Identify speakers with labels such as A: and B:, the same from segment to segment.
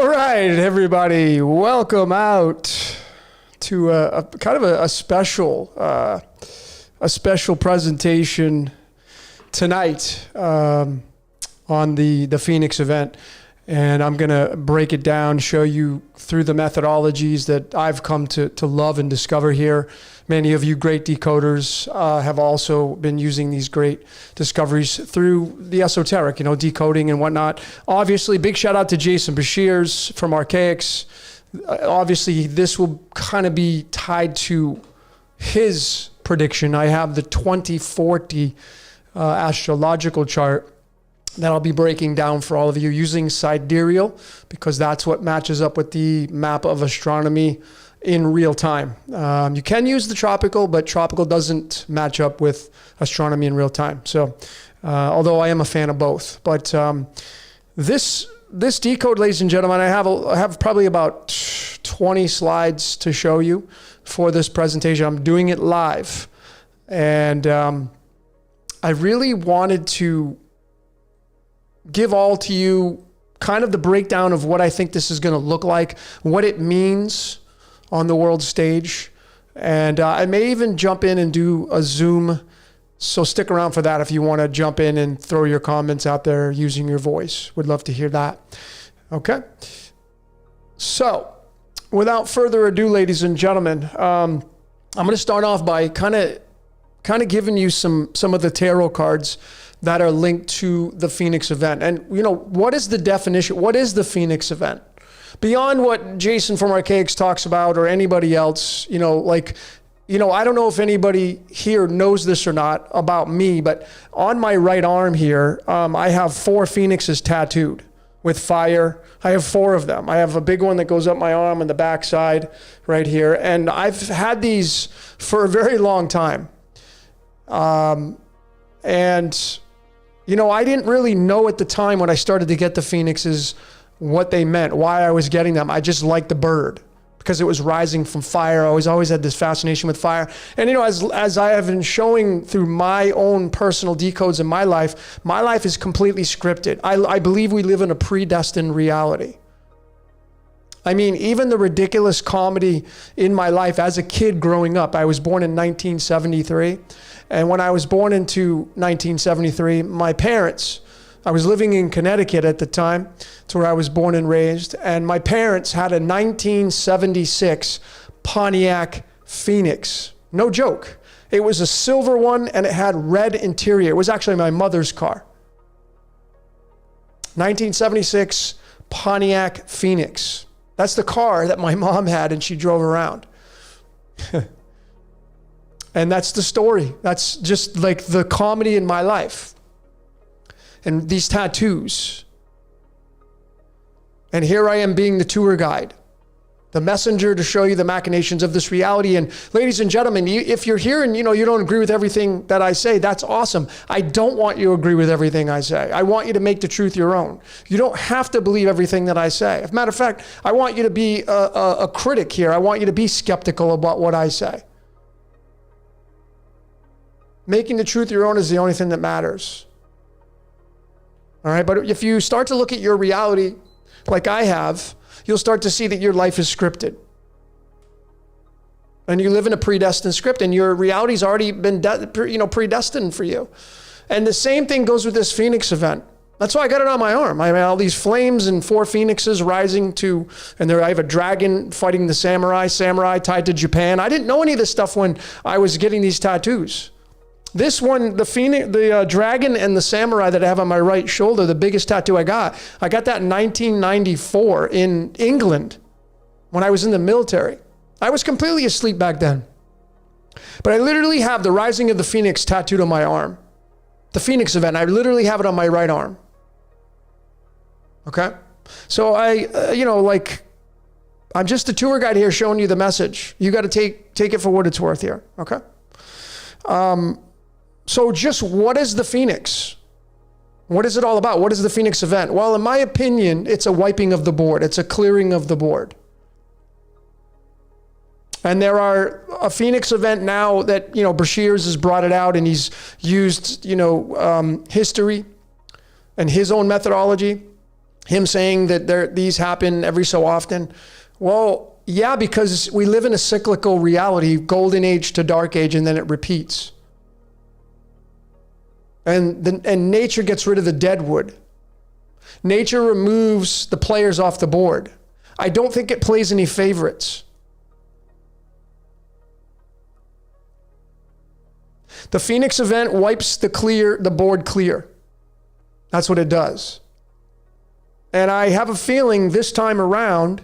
A: All right, everybody, welcome out to a kind of a special presentation tonight on the Phoenix event. And I'm going to break it down, show you through the methodologies that I've come to love and discover here. Many of you great decoders have also been using these great discoveries through the esoteric, decoding and whatnot. Obviously, big shout out to Jason Bashirs from Archaics. Obviously, this will kind of be tied to his prediction. I have the 2040 astrological chart that I'll be breaking down for all of you using sidereal, because that's what matches up with the map of astronomy in real time. You can use the tropical, but tropical doesn't match up with astronomy in real time. So, although I am a fan of both, but this decode, ladies and gentlemen, I have probably about 20 slides to show you for this presentation. I'm doing it live, and I really wanted to give all to you kind of the breakdown of what I think this is going to look like, what it means on the world stage. And I may even jump in and do a Zoom. So stick around for that if you want to jump in and throw your comments out there using your voice. Would love to hear that. Okay. So without further ado, ladies and gentlemen, I'm going to start off by kind of giving you some of the tarot cards that are linked to the Phoenix event. And, what is the definition? What is the Phoenix event? Beyond what Jason from Archaics talks about or anybody else, I don't know if anybody here knows this or not about me, but on my right arm here, I have 4 phoenixes tattooed with fire. I have 4 of them. I have a big one that goes up my arm on the back side right here. And I've had these for a very long time. I didn't really know at the time when I started to get the phoenixes what they meant, why I was getting them. I just liked the bird because it was rising from fire. I always had this fascination with fire. And, as I have been showing through my own personal decodes in my life is completely scripted. I believe we live in a predestined reality. I mean, even the ridiculous comedy in my life as a kid growing up, I was born in 1973. And when I was born into 1973, my parents, I was living in Connecticut at the time. It's where I was born and raised. And my parents had a 1976 Pontiac Phoenix. No joke. It was a silver one and it had red interior. It was actually my mother's car. 1976 Pontiac Phoenix. That's the car that my mom had and she drove around. And that's the story. That's just like the comedy in my life. And these tattoos. And here I am being the tour guide, the messenger to show you the machinations of this reality. And ladies and gentlemen, if you're here and you don't agree with everything that I say, that's awesome. I don't want you to agree with everything I say. I want you to make the truth your own. You don't have to believe everything that I say. As a matter of fact, I want you to be a critic here. I want you to be skeptical about what I say. Making the truth your own is the only thing that matters. All right, but if you start to look at your reality like I have, you'll start to see that your life is scripted. And you live in a predestined script, and your reality's already been predestined for you. And the same thing goes with this Phoenix event. That's why I got it on my arm. I mean, all these flames and 4 phoenixes rising and I have a dragon fighting the samurai tied to Japan. I didn't know any of this stuff when I was getting these tattoos. This one, the dragon and the samurai that I have on my right shoulder, the biggest tattoo I got that in 1994 in England when I was in the military. I was completely asleep back then. But I literally have the rising of the phoenix tattooed on my arm. The Phoenix event, I literally have it on my right arm. Okay? So I'm just a tour guide here showing you the message. You got to take it for what it's worth here. Okay? So just what is the Phoenix? What is it all about? What is the Phoenix event? Well, in my opinion, it's a wiping of the board. It's a clearing of the board. And there are a Phoenix event now that, Bashirs has brought it out and he's used, history and his own methodology him saying that these happen every so often. Well, yeah, because we live in a cyclical reality, golden age to dark age, and then it repeats. And nature gets rid of the dead wood. Nature removes the players off the board. I don't think it plays any favorites. The Phoenix event wipes the board clear. That's what it does. And I have a feeling this time around,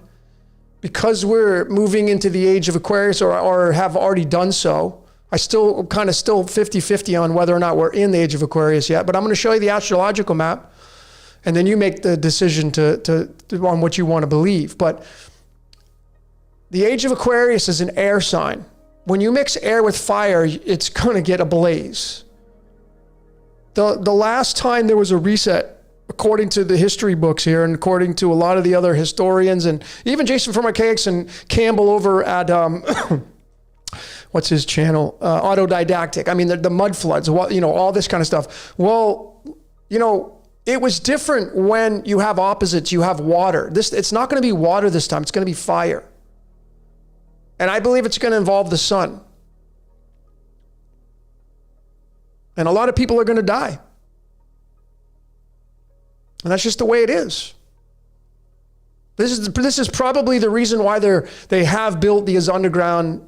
A: because we're moving into the age of Aquarius or have already done so, I still 50-50 on whether or not we're in the age of Aquarius yet, but I'm going to show you the astrological map, and then you make the decision on what you want to believe. But the age of Aquarius is an air sign. When you mix air with fire, it's going to get ablaze. The last time there was a reset, according to the history books here and according to a lot of the other historians, and even Jason from Archaics and Campbell over at, what's his channel? Autodidactic. I mean, the mud floods, all this kind of stuff. Well, it was different when you have opposites, you have water. It's not going to be water this time, it's going to be fire. And I believe it's going to involve the sun. And a lot of people are going to die. And that's just the way it is. This is probably the reason why they have built these underground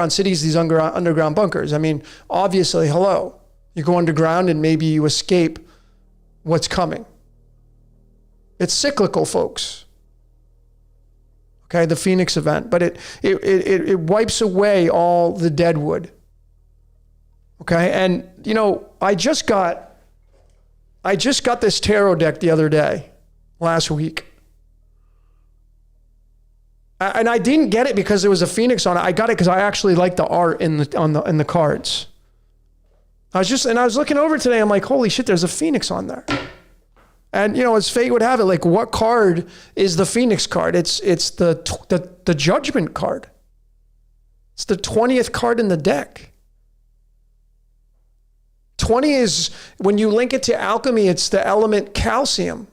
A: cities, these underground bunkers. I mean, obviously, hello. You go underground and maybe you escape what's coming. It's cyclical, folks. Okay, the Phoenix event, but it wipes away all the dead wood. Okay, and I just got this tarot deck the other day, last week. And I didn't get it because there was a phoenix on it. I got it because I actually like the art in the cards. I was looking over today. I'm like, holy shit, there's a phoenix on there. And as fate would have it, like, what card is the Phoenix card? It's the Judgment card. It's the 20th card in the deck. 20 is, when you link it to alchemy, it's the element calcium,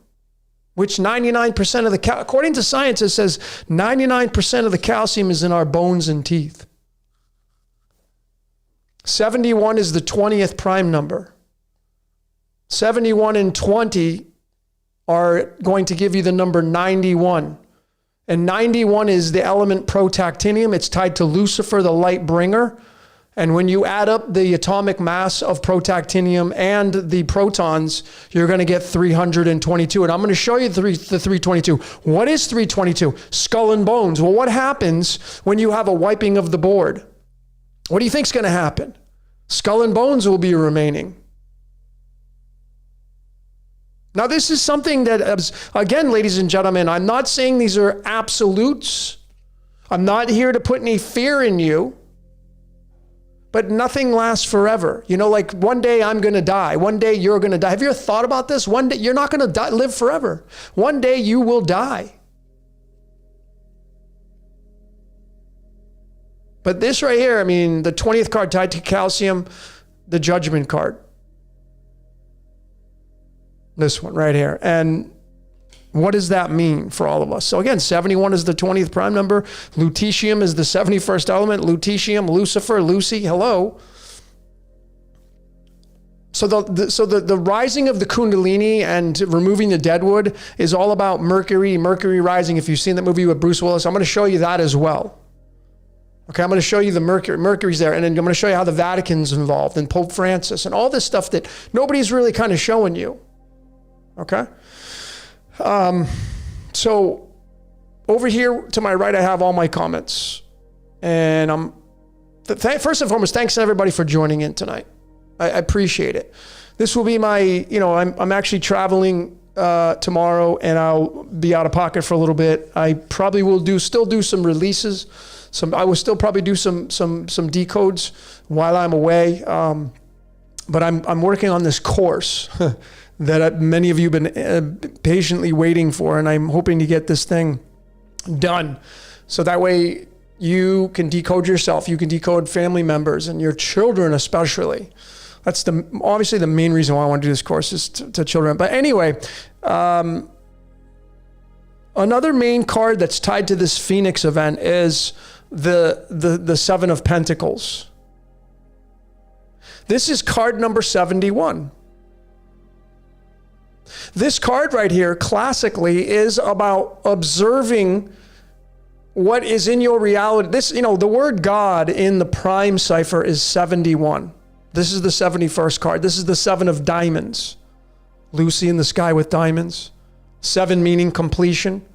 A: which 99% of according to science, it says 99% of the calcium is in our bones and teeth. 71 is the 20th prime number. 71 and 20 are going to give you the number 91. And 91 is the element protactinium. It's tied to Lucifer, the light bringer. And when you add up the atomic mass of protactinium and the protons, you're going to get 322. And I'm going to show you the 322. What is 322? Skull and bones. Well, what happens when you have a wiping of the board? What do you think is going to happen? Skull and bones will be remaining. Now, this is something that, again, ladies and gentlemen, I'm not saying these are absolutes. I'm not here to put any fear in you. But nothing lasts forever. Like, one day I'm going to die. One day you're going to die. Have you ever thought about this? One day you're not going to live forever. One day you will die. But this right here, I mean, the 20th card tied to calcium, the Judgment card. This one right here. And what does that mean for all of us? So again, 71 is the 20th prime number. Lutetium is the 71st element. Lutetium, Lucifer, Lucy, hello. So the rising of the Kundalini and removing the deadwood is all about Mercury rising. If you've seen that movie with Bruce Willis, I'm going to show you that as well. Okay, I'm going to show you the Mercury's there, and then I'm going to show you how the Vatican's involved and Pope Francis and all this stuff that nobody's really kind of showing you. Okay? So over here to my right, I have all my comments. And first and foremost, thanks to everybody for joining in tonight. I appreciate it. This will be my, I'm actually traveling tomorrow, and I'll be out of pocket for a little bit. I probably will still do some releases. I will still probably do some decodes while I'm away. But I'm working on this course that many of you have been patiently waiting for, and I'm hoping to get this thing done. So that way you can decode yourself, you can decode family members and your children especially. That's obviously the main reason why I want to do this course is to children. But anyway, another main card that's tied to this Phoenix event is the Seven of Pentacles. This is card number 71. This card right here, classically, is about observing what is in your reality. This, the word God in the prime cipher is 71. This is the 71st card. This is the 7 of diamonds. Lucy in the sky with diamonds. 7 meaning completion.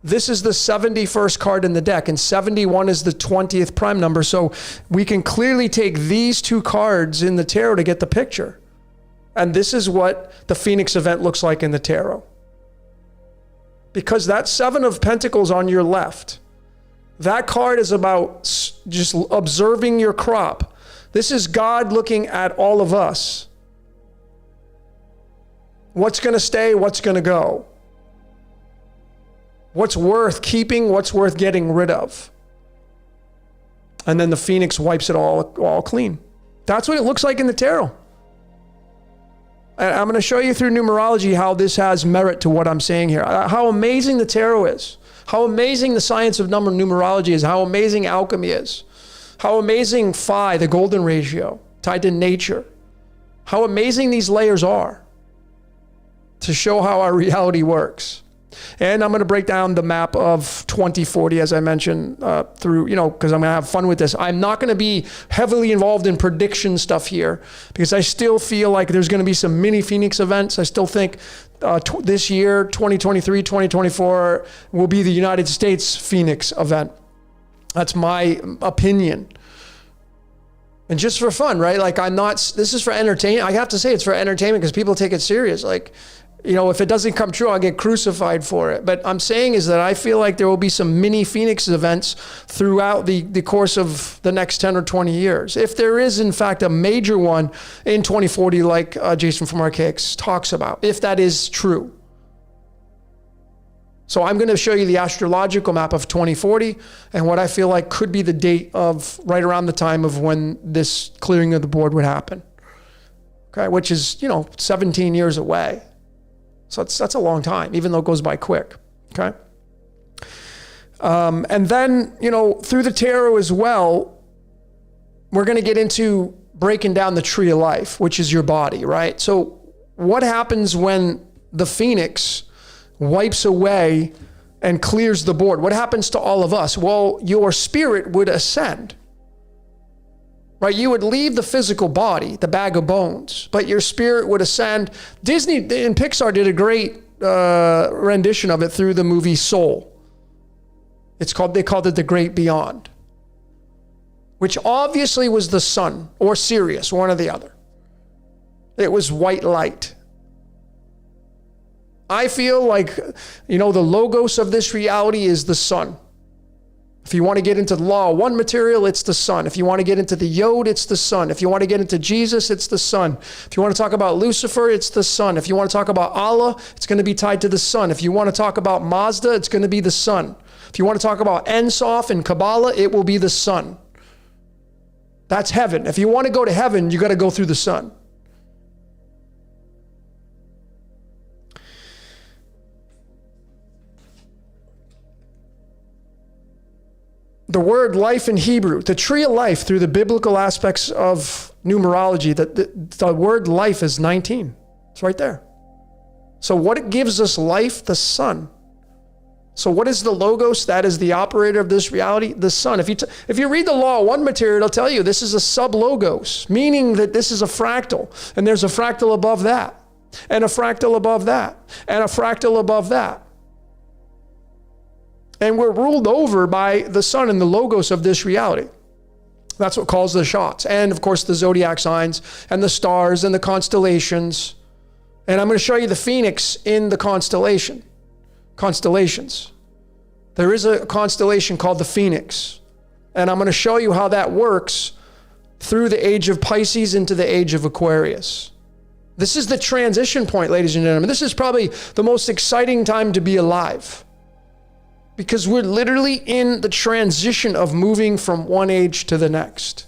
A: This is the 71st card in the deck, and 71 is the 20th prime number. So we can clearly take these two cards in the tarot to get the picture. And this is what the Phoenix event looks like in the tarot. Because that 7 of Pentacles on your left, that card is about just observing your crop. This is God looking at all of us. What's going to stay? What's going to go? What's worth keeping? What's worth getting rid of? And then the Phoenix wipes it all clean. That's what it looks like in the tarot. And I'm going to show you through numerology how this has merit to what I'm saying here. How amazing the tarot is. How amazing the science of numerology is. How amazing alchemy is. How amazing phi, the golden ratio, tied to nature. How amazing these layers are to show how our reality works. And I'm going to break down the map of 2040, as I mentioned, through, because I'm going to have fun with this. I'm not going to be heavily involved in prediction stuff here because I still feel like there's going to be some mini Phoenix events. I still think this year, 2023, 2024, will be the United States Phoenix event. That's my opinion. And just for fun, right? Like this is for entertainment. I have to say it's for entertainment because people take it serious. Like, if it doesn't come true, I'll get crucified for it. But I'm saying is that I feel like there will be some mini Phoenix events throughout the course of the next 10 or 20 years. If there is, in fact, a major one in 2040, like Jason from Archaics talks about, if that is true. So I'm going to show you the astrological map of 2040 and what I feel like could be the date of right around the time of when this clearing of the board would happen. Okay, which is, 17 years away. So that's a long time, even though it goes by quick, okay? And then, through the tarot as well, we're going to get into breaking down the tree of life, which is your body, right? So what happens when the Phoenix wipes away and clears the board? What happens to all of us? Well, your spirit would ascend. Right, you would leave the physical body, the bag of bones, but your spirit would ascend. Disney and Pixar did a great rendition of it through the movie Soul. They called it The Great Beyond, which obviously was the sun or Sirius, one or the other. It was white light. I feel like, the logos of this reality is the sun. If you want to get into the law of one material, it's the sun. If you want to get into the yod, it's the sun. If you want to get into Jesus, it's the sun. If you want to talk about Lucifer, it's the sun. If you want to talk about Allah, it's going to be tied to the sun. If you want to talk about Mazda, it's going to be the sun. If you want to talk about Ein Sof and Kabbalah, it will be the sun. That's heaven. If you want to go to heaven, you got to go through the sun. The word life in Hebrew, the tree of life through the biblical aspects of numerology, the word life is 19. It's right there. So what gives us life? The sun. So what is the logos? That is the operator of this reality, the sun. If you read the law of one material, it'll tell you this is a sub-logos, meaning that this is a fractal, and there's a fractal above that, and a fractal above that, and a fractal above that. And we're ruled over by the sun and the logos of this reality. That's what calls the shots. And of course, the zodiac signs and the stars and the constellations. And I'm going to show you the Phoenix in the constellations. There is a constellation called the Phoenix. And I'm going to show you how that works through the age of Pisces into the age of Aquarius. This is the transition point, ladies and gentlemen. This is probably the most exciting time to be alive. Because we're literally in the transition of moving from one age to the next.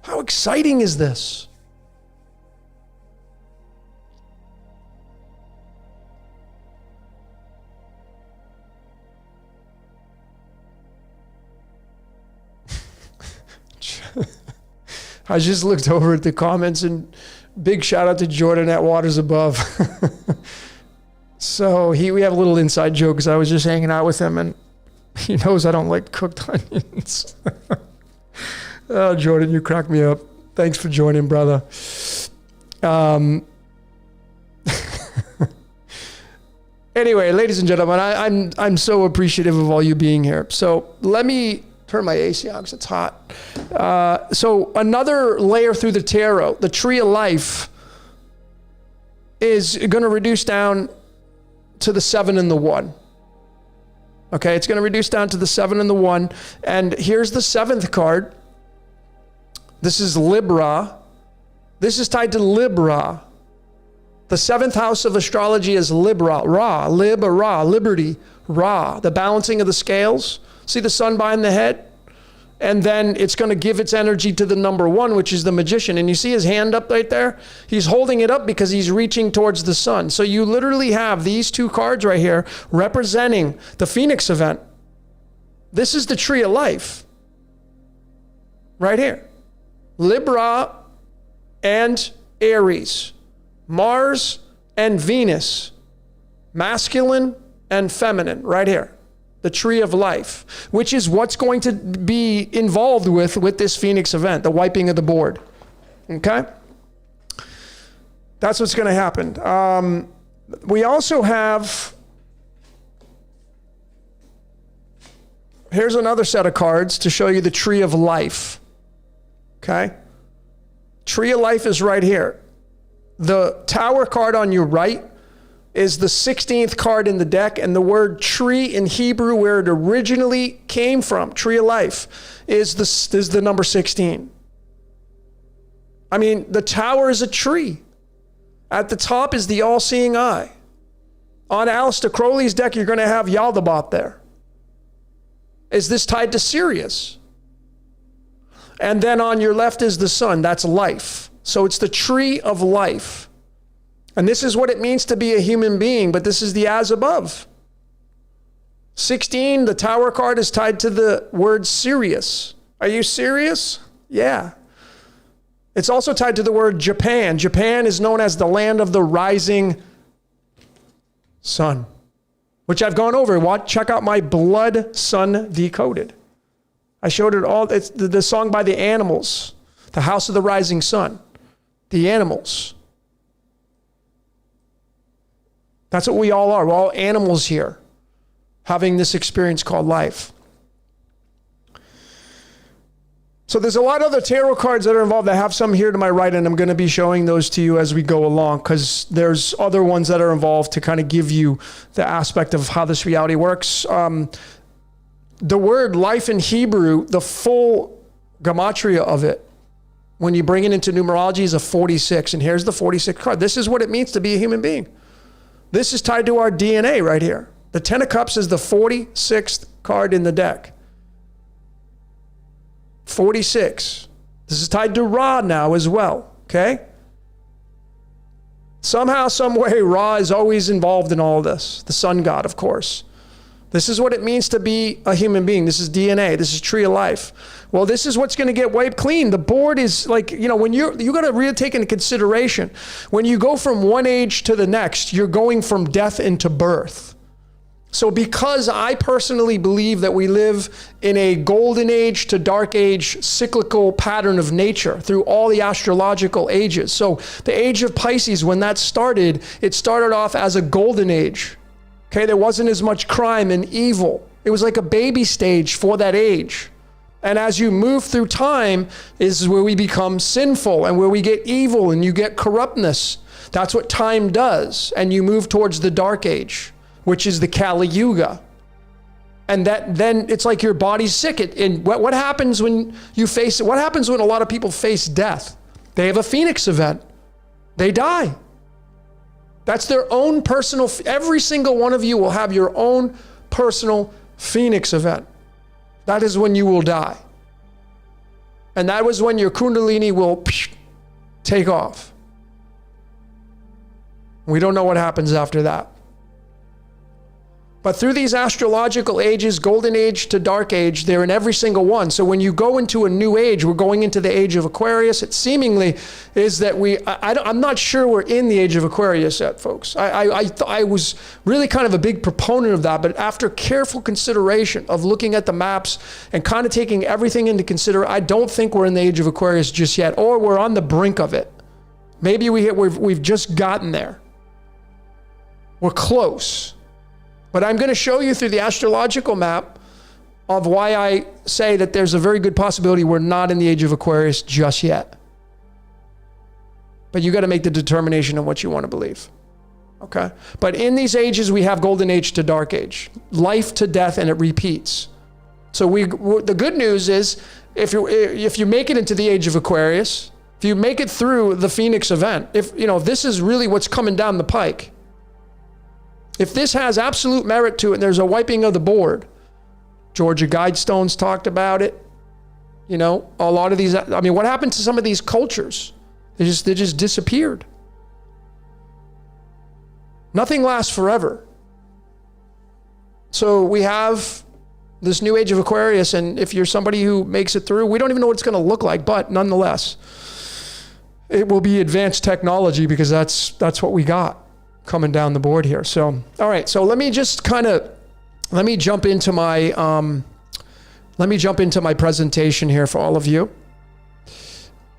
A: How exciting is this? I just looked over at the comments, and big shout out to Jordan at Waters Above. So we have a little inside joke because I was just hanging out with him, and he knows I don't like cooked onions. Oh, Jordan, you crack me up. Thanks for joining, brother. Anyway, ladies and gentlemen, I'm so appreciative of all you being here. So let me turn my AC on because it's hot. So another layer through the tarot, the tree of life, is going to reduce down to the 7 and the 1. Okay, it's going to reduce down to the 7 and the 1. And here's the 7th card. This is Libra. This is tied to Libra. The 7th house of astrology is Libra, Ra, Libra, liberty, Ra, the balancing of the scales. See the sun behind the head? And then it's going to give its energy to the number 1, which is the magician. And you see his hand up right there? He's holding it up because he's reaching towards the sun. So you literally have these 2 cards right here representing the Phoenix event. This is the tree of life. Right here. Libra and Aries. Mars and Venus. Masculine and feminine. Right here. The tree of life, which is what's going to be involved with this Phoenix event, the wiping of the board. Okay? That's what's going to happen. We also have, here's another set of cards to show you the tree of life. Okay? Tree of life is right here. The tower card on your right is the 16th card in the deck, and the word tree in Hebrew, where it originally came from, tree of life, is the number 16. I mean, the tower is a tree. At the top is the all-seeing eye. On Aleister Crowley's deck, you're going to have Yaldabaoth there. Is this tied to Sirius? And then on your left is the sun. That's life. So it's the tree of life. And this is what it means to be a human being, but this is the as above. 16, the tower card is tied to the word Sirius. Are you serious? Yeah. It's also tied to the word Japan. Japan is known as the land of the rising sun, which I've gone over. Check out my Blood Sun Decoded. I showed it all. It's the song by the Animals, the House of the Rising Sun, the Animals. That's what we all are. We're all animals here, having this experience called life. So there's a lot of other tarot cards that are involved. I have some here to my right, and I'm going to be showing those to you as we go along, because there's other ones that are involved to kind of give you the aspect of how this reality works. The word life in Hebrew, the full gematria of it, when you bring it into numerology, is a 46. And here's the 46th card. This is what it means to be a human being. This is tied to our DNA right here. The 10 of Cups is the 46th card in the deck. 46. This is tied to Ra now as well, okay? Somehow, some way, Ra is always involved in all this. The sun god, of course. This is what it means to be a human being. This is DNA. This is tree of life. Well, this is what's going to get wiped clean. The board is like, when you got to really take into consideration, when you go from one age to the next, you're going from death into birth. So because I personally believe that we live in a golden age to dark age cyclical pattern of nature through all the astrological ages. So the age of Pisces, when that started, it started off as a golden age. Okay, there wasn't as much crime and evil. It was like a baby stage for that age. And as you move through time is where we become sinful and where we get evil and you get corruptness. That's what time does. And you move towards the dark age, which is the Kali Yuga. And then it's like your body's sick. And what happens when you face it? What happens when a lot of people face death? They have a Phoenix event. They die. That's their own personal, every single one of you will have your own personal Phoenix event. That is when you will die. And that was when your Kundalini will take off. We don't know what happens after that. But through these astrological ages, golden age to dark age, they're in every single one. So when you go into a new age, we're going into the age of Aquarius. It seemingly is that I'm not sure we're in the age of Aquarius yet, folks. I was really kind of a big proponent of that, but after careful consideration of looking at the maps and kind of taking everything into consideration, I don't think we're in the age of Aquarius just yet, or we're on the brink of it. Maybe we've just gotten there. We're close. But I'm going to show you through the astrological map of why I say that there's a very good possibility we're not in the age of Aquarius just yet. But you got to make the determination on what you want to believe. Okay? But in these ages, we have golden age to dark age, life to death, and it repeats. So the good news is if you make it into the age of Aquarius, if you make it through the Phoenix event, if this is really what's coming down the pike, if this has absolute merit to it and there's a wiping of the board, Georgia Guidestones talked about it. A lot of these, what happened to some of these cultures? They just disappeared. Nothing lasts forever. So we have this new age of Aquarius, and if you're somebody who makes it through, we don't even know what it's going to look like, but nonetheless, it will be advanced technology because that's what we got coming down the board here. So, all right. So let me just let me jump into my presentation here for all of you.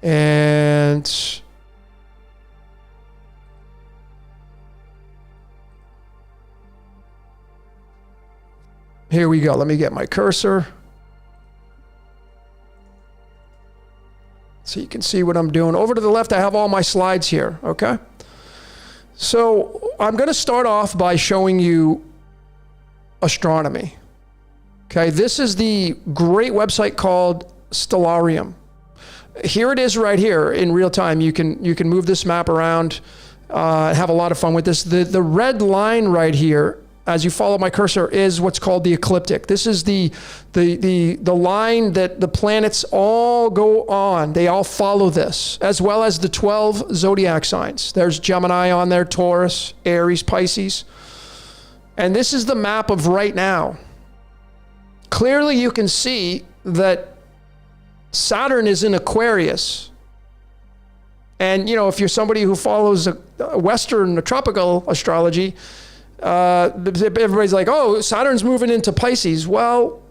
A: And here we go. Let me get my cursor so you can see what I'm doing. Over to the left, I have all my slides here. Okay. So I'm going to start off by showing you astronomy. Okay, this is the great website called Stellarium. Here it is right here in real time. You can move this map around, have a lot of fun with this. The red line right here, as you follow my cursor, is what's called the ecliptic. This is the line that the planets all go on. They all follow this, as well as the 12 zodiac signs. There's Gemini on there, Taurus, Aries, Pisces. And this is the map of right now. Clearly you can see that Saturn is in Aquarius. And, if you're somebody who follows Western tropical astrology, everybody's like, oh, Saturn's moving into Pisces. Well,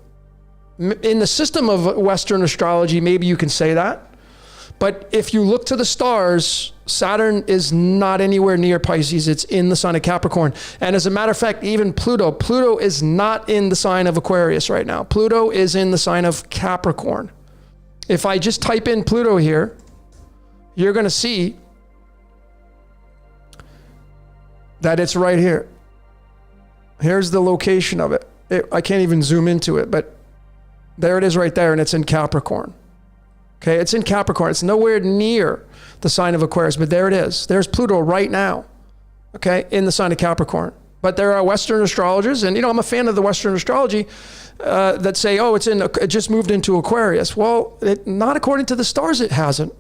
A: in the system of Western astrology, maybe you can say that. But if you look to the stars, Saturn is not anywhere near Pisces. It's in the sign of Capricorn. And as a matter of fact, even Pluto is not in the sign of Aquarius right now. Pluto is in the sign of Capricorn. If I just type in Pluto here, you're going to see that it's right here. Here's the location of it. I can't even zoom into it, but there it is right there, and it's in Capricorn. Okay, it's in Capricorn. It's nowhere near the sign of Aquarius, but there it is. There's Pluto right now, okay, in the sign of Capricorn. But there are Western astrologers, and I'm a fan of the Western astrology that say, oh, it just moved into Aquarius. Well, not according to the stars, it hasn't.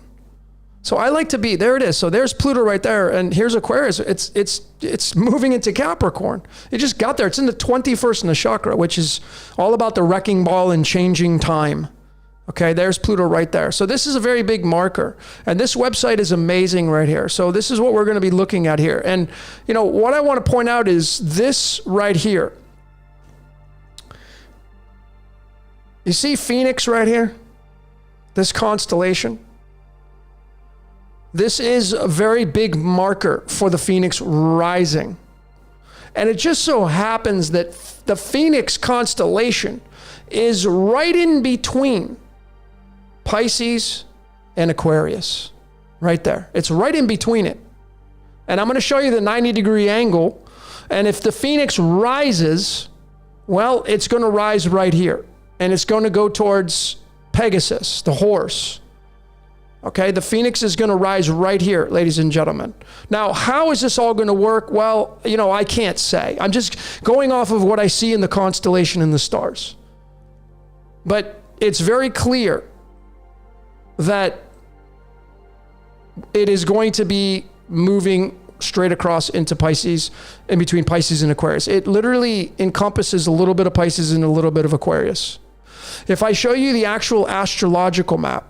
A: So I like to there it is. So there's Pluto right there, and here's Aquarius. It's moving into Capricorn. It just got there. It's in the 21st Nakshatra, which is all about the wrecking ball and changing time. Okay, there's Pluto right there. So this is a very big marker. And this website is amazing right here. So this is what we're going to be looking at here. And, what I want to point out is this right here. You see Phoenix right here? This constellation? This is a very big marker for the Phoenix rising. And it just so happens that the Phoenix constellation is right in between Pisces and Aquarius. Right there. It's right in between it. And I'm going to show you the 90-degree angle. And if the Phoenix rises, well, it's going to rise right here. And it's going to go towards Pegasus, the horse. Okay, the Phoenix is going to rise right here, ladies and gentlemen. Now, how is this all going to work? Well, I can't say. I'm just going off of what I see in the constellation and the stars. But it's very clear that it is going to be moving straight across into Pisces, in between Pisces and Aquarius. It literally encompasses a little bit of Pisces and a little bit of Aquarius. If I show you the actual astrological map,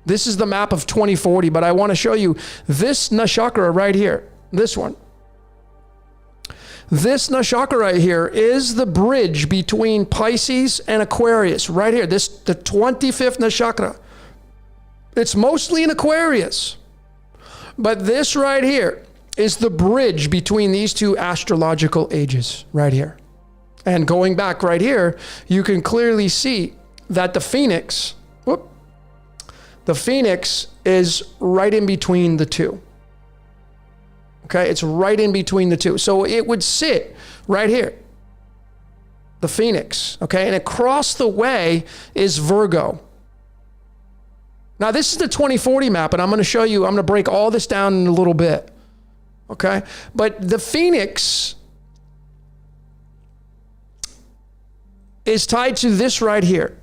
A: this is the map of 2040, but I want to show you this nakshatra right here, this one. This nakshatra right here is the bridge between Pisces and Aquarius, right here, the 25th nakshatra. It's mostly in Aquarius, but this right here is the bridge between these two astrological ages, right here. And going back right here, you can clearly see that the Phoenix, the Phoenix is right in between the two. Okay, it's right in between the two. So it would sit right here, the Phoenix, okay? And across the way is Virgo. Now this is the 2040 map, and I'm gonna show you, I'm gonna break all this down in a little bit, okay? But the Phoenix is tied to this right here.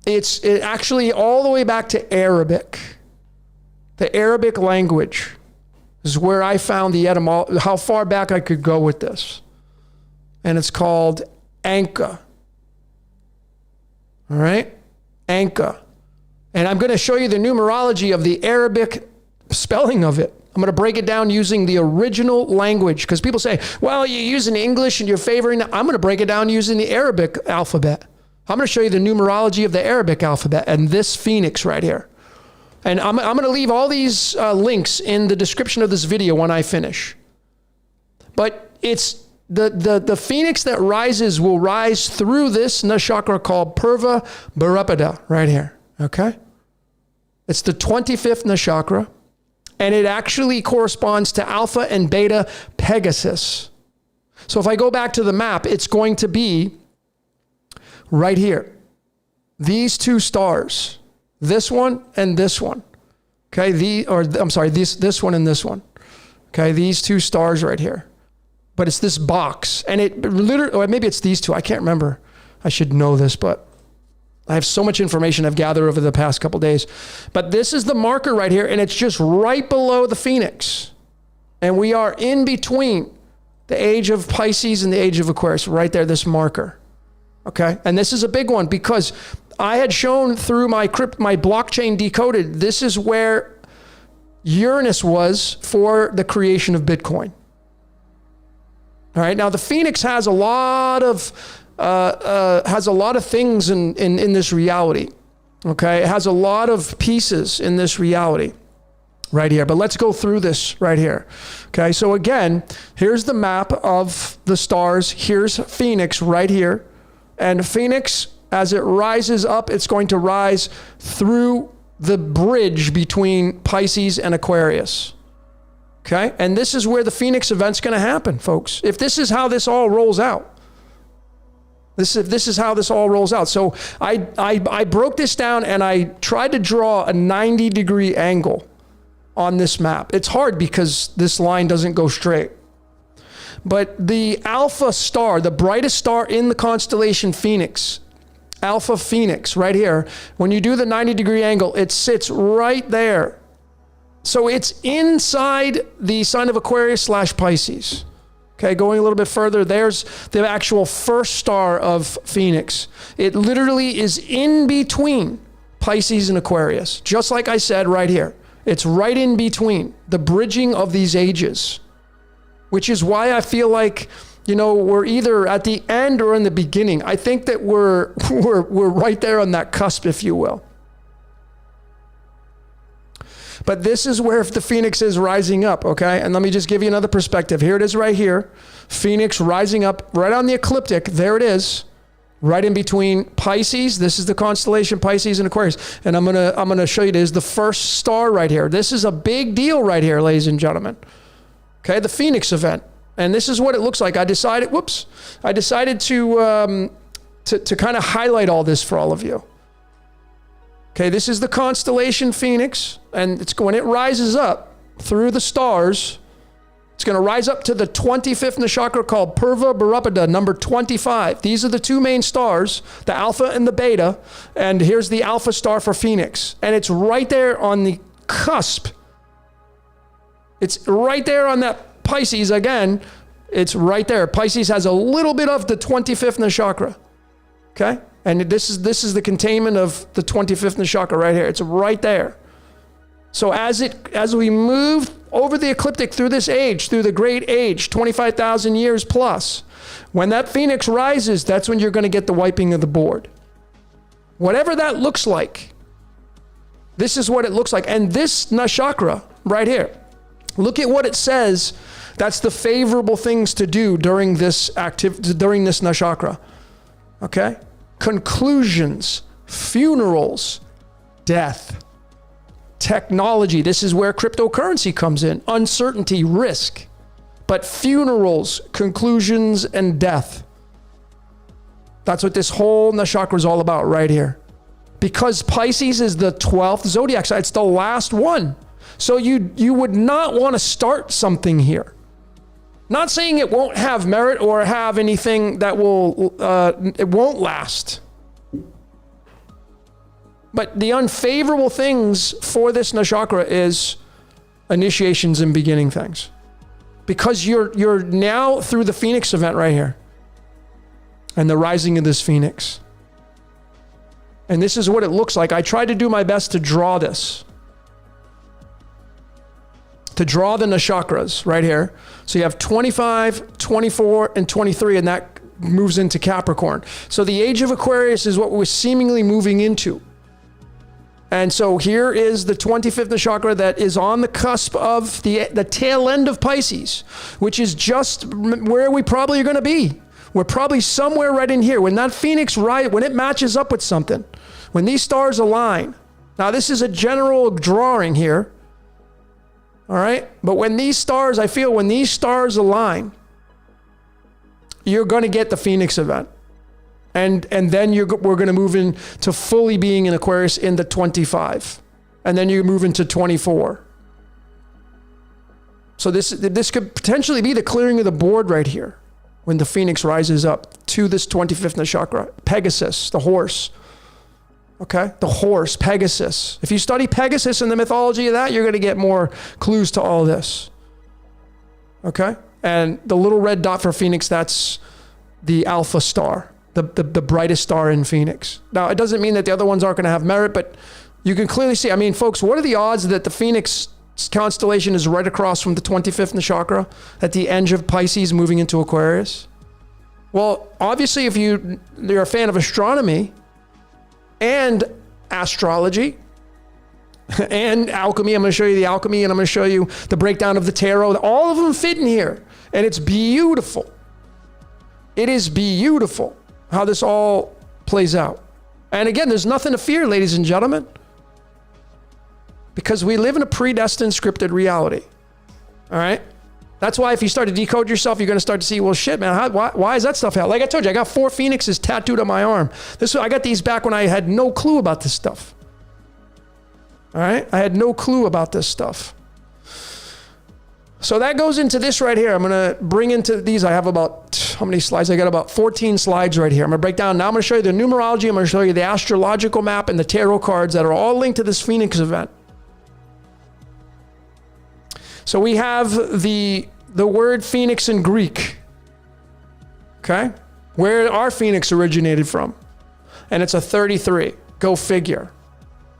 A: It's actually all the way back to Arabic. The Arabic language is where I found the etymology, how far back I could go with this. And it's called Anka. All right? Anka. And I'm going to show you the numerology of the Arabic spelling of it. I'm going to break it down using the original language, because people say, well, you're using English and you're favoring. I'm going to break it down using the Arabic alphabet. I'm going to show you the numerology of the Arabic alphabet and this Phoenix right here. And I'm going to leave all these links in the description of this video when I finish. But it's the Phoenix that rises will rise through this nakshatra called Purva Bharapada right here. Okay? It's the 25th nakshatra, and it actually corresponds to Alpha and Beta Pegasus. So if I go back to the map, it's going to be right here. These two stars, this one and this one. Okay, this one and this one. Okay, these two stars right here. But it's this box, and it literally, or maybe it's these two, I can't remember. I should know this, but I have so much information I've gathered over the past couple days. But this is the marker right here, and it's just right below the Phoenix. And we are in between the age of Pisces and the age of Aquarius, right there, this marker. Okay, and this is a big one because I had shown through my blockchain decoded, this is where Uranus was for the creation of Bitcoin. All right, now the Phoenix has a lot of things in this reality. Okay, it has a lot of pieces in this reality right here. But let's go through this right here. Okay, so again, here's the map of the stars. Here's Phoenix right here. And Phoenix, as it rises up, it's going to rise through the bridge between Pisces and Aquarius. Okay? And this is where the Phoenix event's going to happen, folks. If this is how this all rolls out. This is how this all rolls out. So I broke this down and I tried to draw a 90-degree angle on this map. It's hard because this line doesn't go straight. But the Alpha star, the brightest star in the constellation Phoenix, Alpha Phoenix right here, when you do the 90-degree angle, it sits right there. So it's inside the sign of Aquarius / Pisces. Okay, going a little bit further, there's the actual first star of Phoenix. It literally is in between Pisces and Aquarius, just like I said right here. It's right in between, the bridging of these ages, which is why I feel like, we're either at the end or in the beginning. I think that we're right there on that cusp, if you will. But this is where the Phoenix is rising up, okay? And let me just give you another perspective. Here it is right here. Phoenix rising up right on the ecliptic. There it is. Right in between Pisces. This is the constellation Pisces and Aquarius. And I'm gonna show you this is the first star right here. This is a big deal right here, ladies and gentlemen. Okay, the Phoenix event. And this is what it looks like. I decided to kind of highlight all this for all of you. Okay, this is the constellation Phoenix, and when it rises up through the stars, it's going to rise up to the 25th nakshatra called Purva Bharapada, number 25. These are the two main stars, the Alpha and the Beta, and here's the Alpha star for Phoenix. And it's right there on the cusp. It's right there on that Pisces again. It's right there. Pisces has a little bit of the 25th nakshatra. Okay? And this is the containment of the 25th nakshatra right here. It's right there. So as we move over the ecliptic through this age, through the great age, 25,000 years plus, when that Phoenix rises, that's when you're going to get the wiping of the board. Whatever that looks like, this is what it looks like. And this nakshatra right here, look at what it says. That's the favorable things to do during this nakshatra. Okay? Conclusions, funerals, death, technology. This is where cryptocurrency comes in. Uncertainty, risk. But funerals, conclusions, and death. That's what this whole nakshatra is all about right here. Because Pisces is the 12th zodiac sign. It's the last one. So you would not want to start something here. Not saying it won't have merit or have anything that it won't last. But the unfavorable things for this nakshatra is initiations and beginning things. Because you're now through the Phoenix event right here. And the rising of this Phoenix. And this is what it looks like. I tried to do my best to draw this. To draw the nakshatras right here. So you have 25, 24, and 23, and that moves into Capricorn. So the age of Aquarius is what we're seemingly moving into. And so here is the 25th nakshatra that is on the cusp of the tail end of Pisces, which is just where we probably are going to be. We're probably somewhere right in here. When that Phoenix when it matches up with something, when these stars align. Now this is a general drawing here. All right? But when these stars align, you're going to get the Phoenix event. And then we're going to move into fully being in Aquarius in the 25. And then you move into 24. So this could potentially be the clearing of the board right here when the Phoenix rises up to this 25th nakshatra. Pegasus, the horse. Okay? The horse, Pegasus. If you study Pegasus and the mythology of that, you're going to get more clues to all this. Okay? And the little red dot for Phoenix, that's the alpha star. The brightest star in Phoenix. Now, it doesn't mean that the other ones aren't going to have merit, but you can clearly see, I mean, folks, what are the odds that the Phoenix constellation is right across from the 25th nakshatra at the end of Pisces moving into Aquarius? Well, obviously, if you're a fan of astronomy and astrology and alchemy, I'm going to show you the alchemy and I'm going to show you the breakdown of the tarot. All of them fit in here, and it's beautiful. It is beautiful how this all plays out. And again, there's nothing to fear, ladies and gentlemen, because we live in a predestined, scripted reality. All right? That's why if you start to decode yourself, you're going to start to see, well, shit, man, why is that stuff out? Like I told you, I got 4 phoenixes tattooed on my arm. I got these back when I had no clue about this stuff. All right? I had no clue about this stuff. So that goes into this right here. I'm going to bring into these. I have about, how many slides? I got about 14 slides right here. I'm going to break down. Now I'm going to show you the numerology. I'm going to show you the astrological map and the tarot cards that are all linked to this Phoenix event. So we have the word Phoenix in Greek. Okay? Where our Phoenix originated from. And it's a 33. Go figure.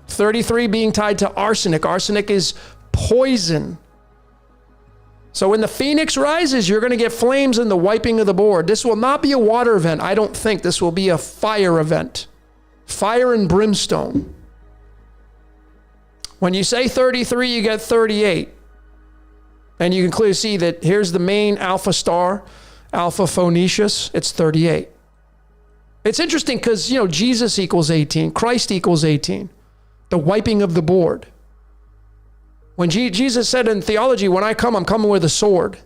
A: 33 being tied to arsenic. Arsenic is poison. So when the Phoenix rises, you're going to get flames and the wiping of the board. This will not be a water event. I don't think this will be a fire event. Fire and brimstone. When you say 33, you get 38. And you can clearly see that here's the main alpha star, Alpha Phoenicius. It's 38. It's interesting because, Jesus equals 18. Christ equals 18. The wiping of the board. When Jesus said in theology, when I come, I'm coming with a sword.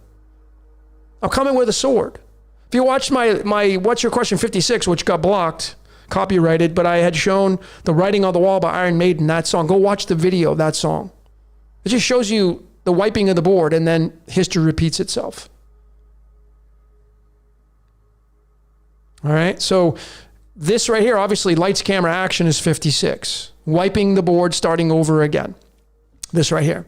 A: I'm coming with a sword. If you watched my What's Your Question 56, which got blocked, copyrighted, but I had shown the Writing on the Wall by Iron Maiden, that song. Go watch the video of that song. It just shows you the wiping of the board, and then history repeats itself. All right, so this right here, obviously, lights, camera, action is 56. Wiping the board, starting over again. This right here.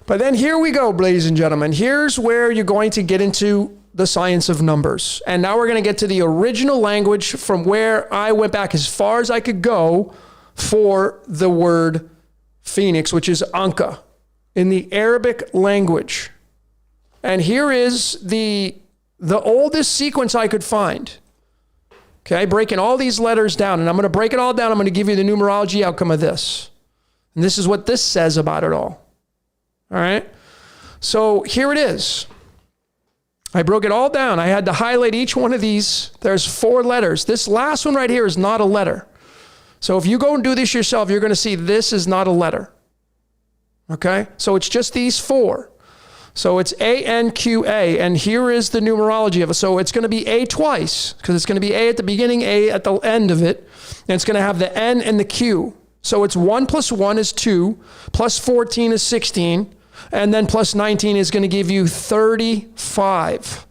A: But then here we go, ladies and gentlemen. Here's where you're going to get into the science of numbers. And now we're going to get to the original language from where I went back as far as I could go for the word Phoenix, which is Anka in the Arabic language. And here is the oldest sequence I could find. Okay, breaking all these letters down. And I'm going to break it all down. I'm going to give you the numerology outcome of this. And this is what this says about it all. All right. So here it is. I broke it all down. I had to highlight each one of these. There's 4 letters. This last one right here is not a letter. So if you go and do this yourself, you're going to see this is not a letter. Okay. So it's just these 4. So it's A-N-Q-A, and here is the numerology of it. So it's going to be A twice, because it's going to be A at the beginning, A at the end of it, and it's going to have the N and the Q. So it's 1 plus 1 is 2, plus 14 is 16, and then plus 19 is going to give you 35.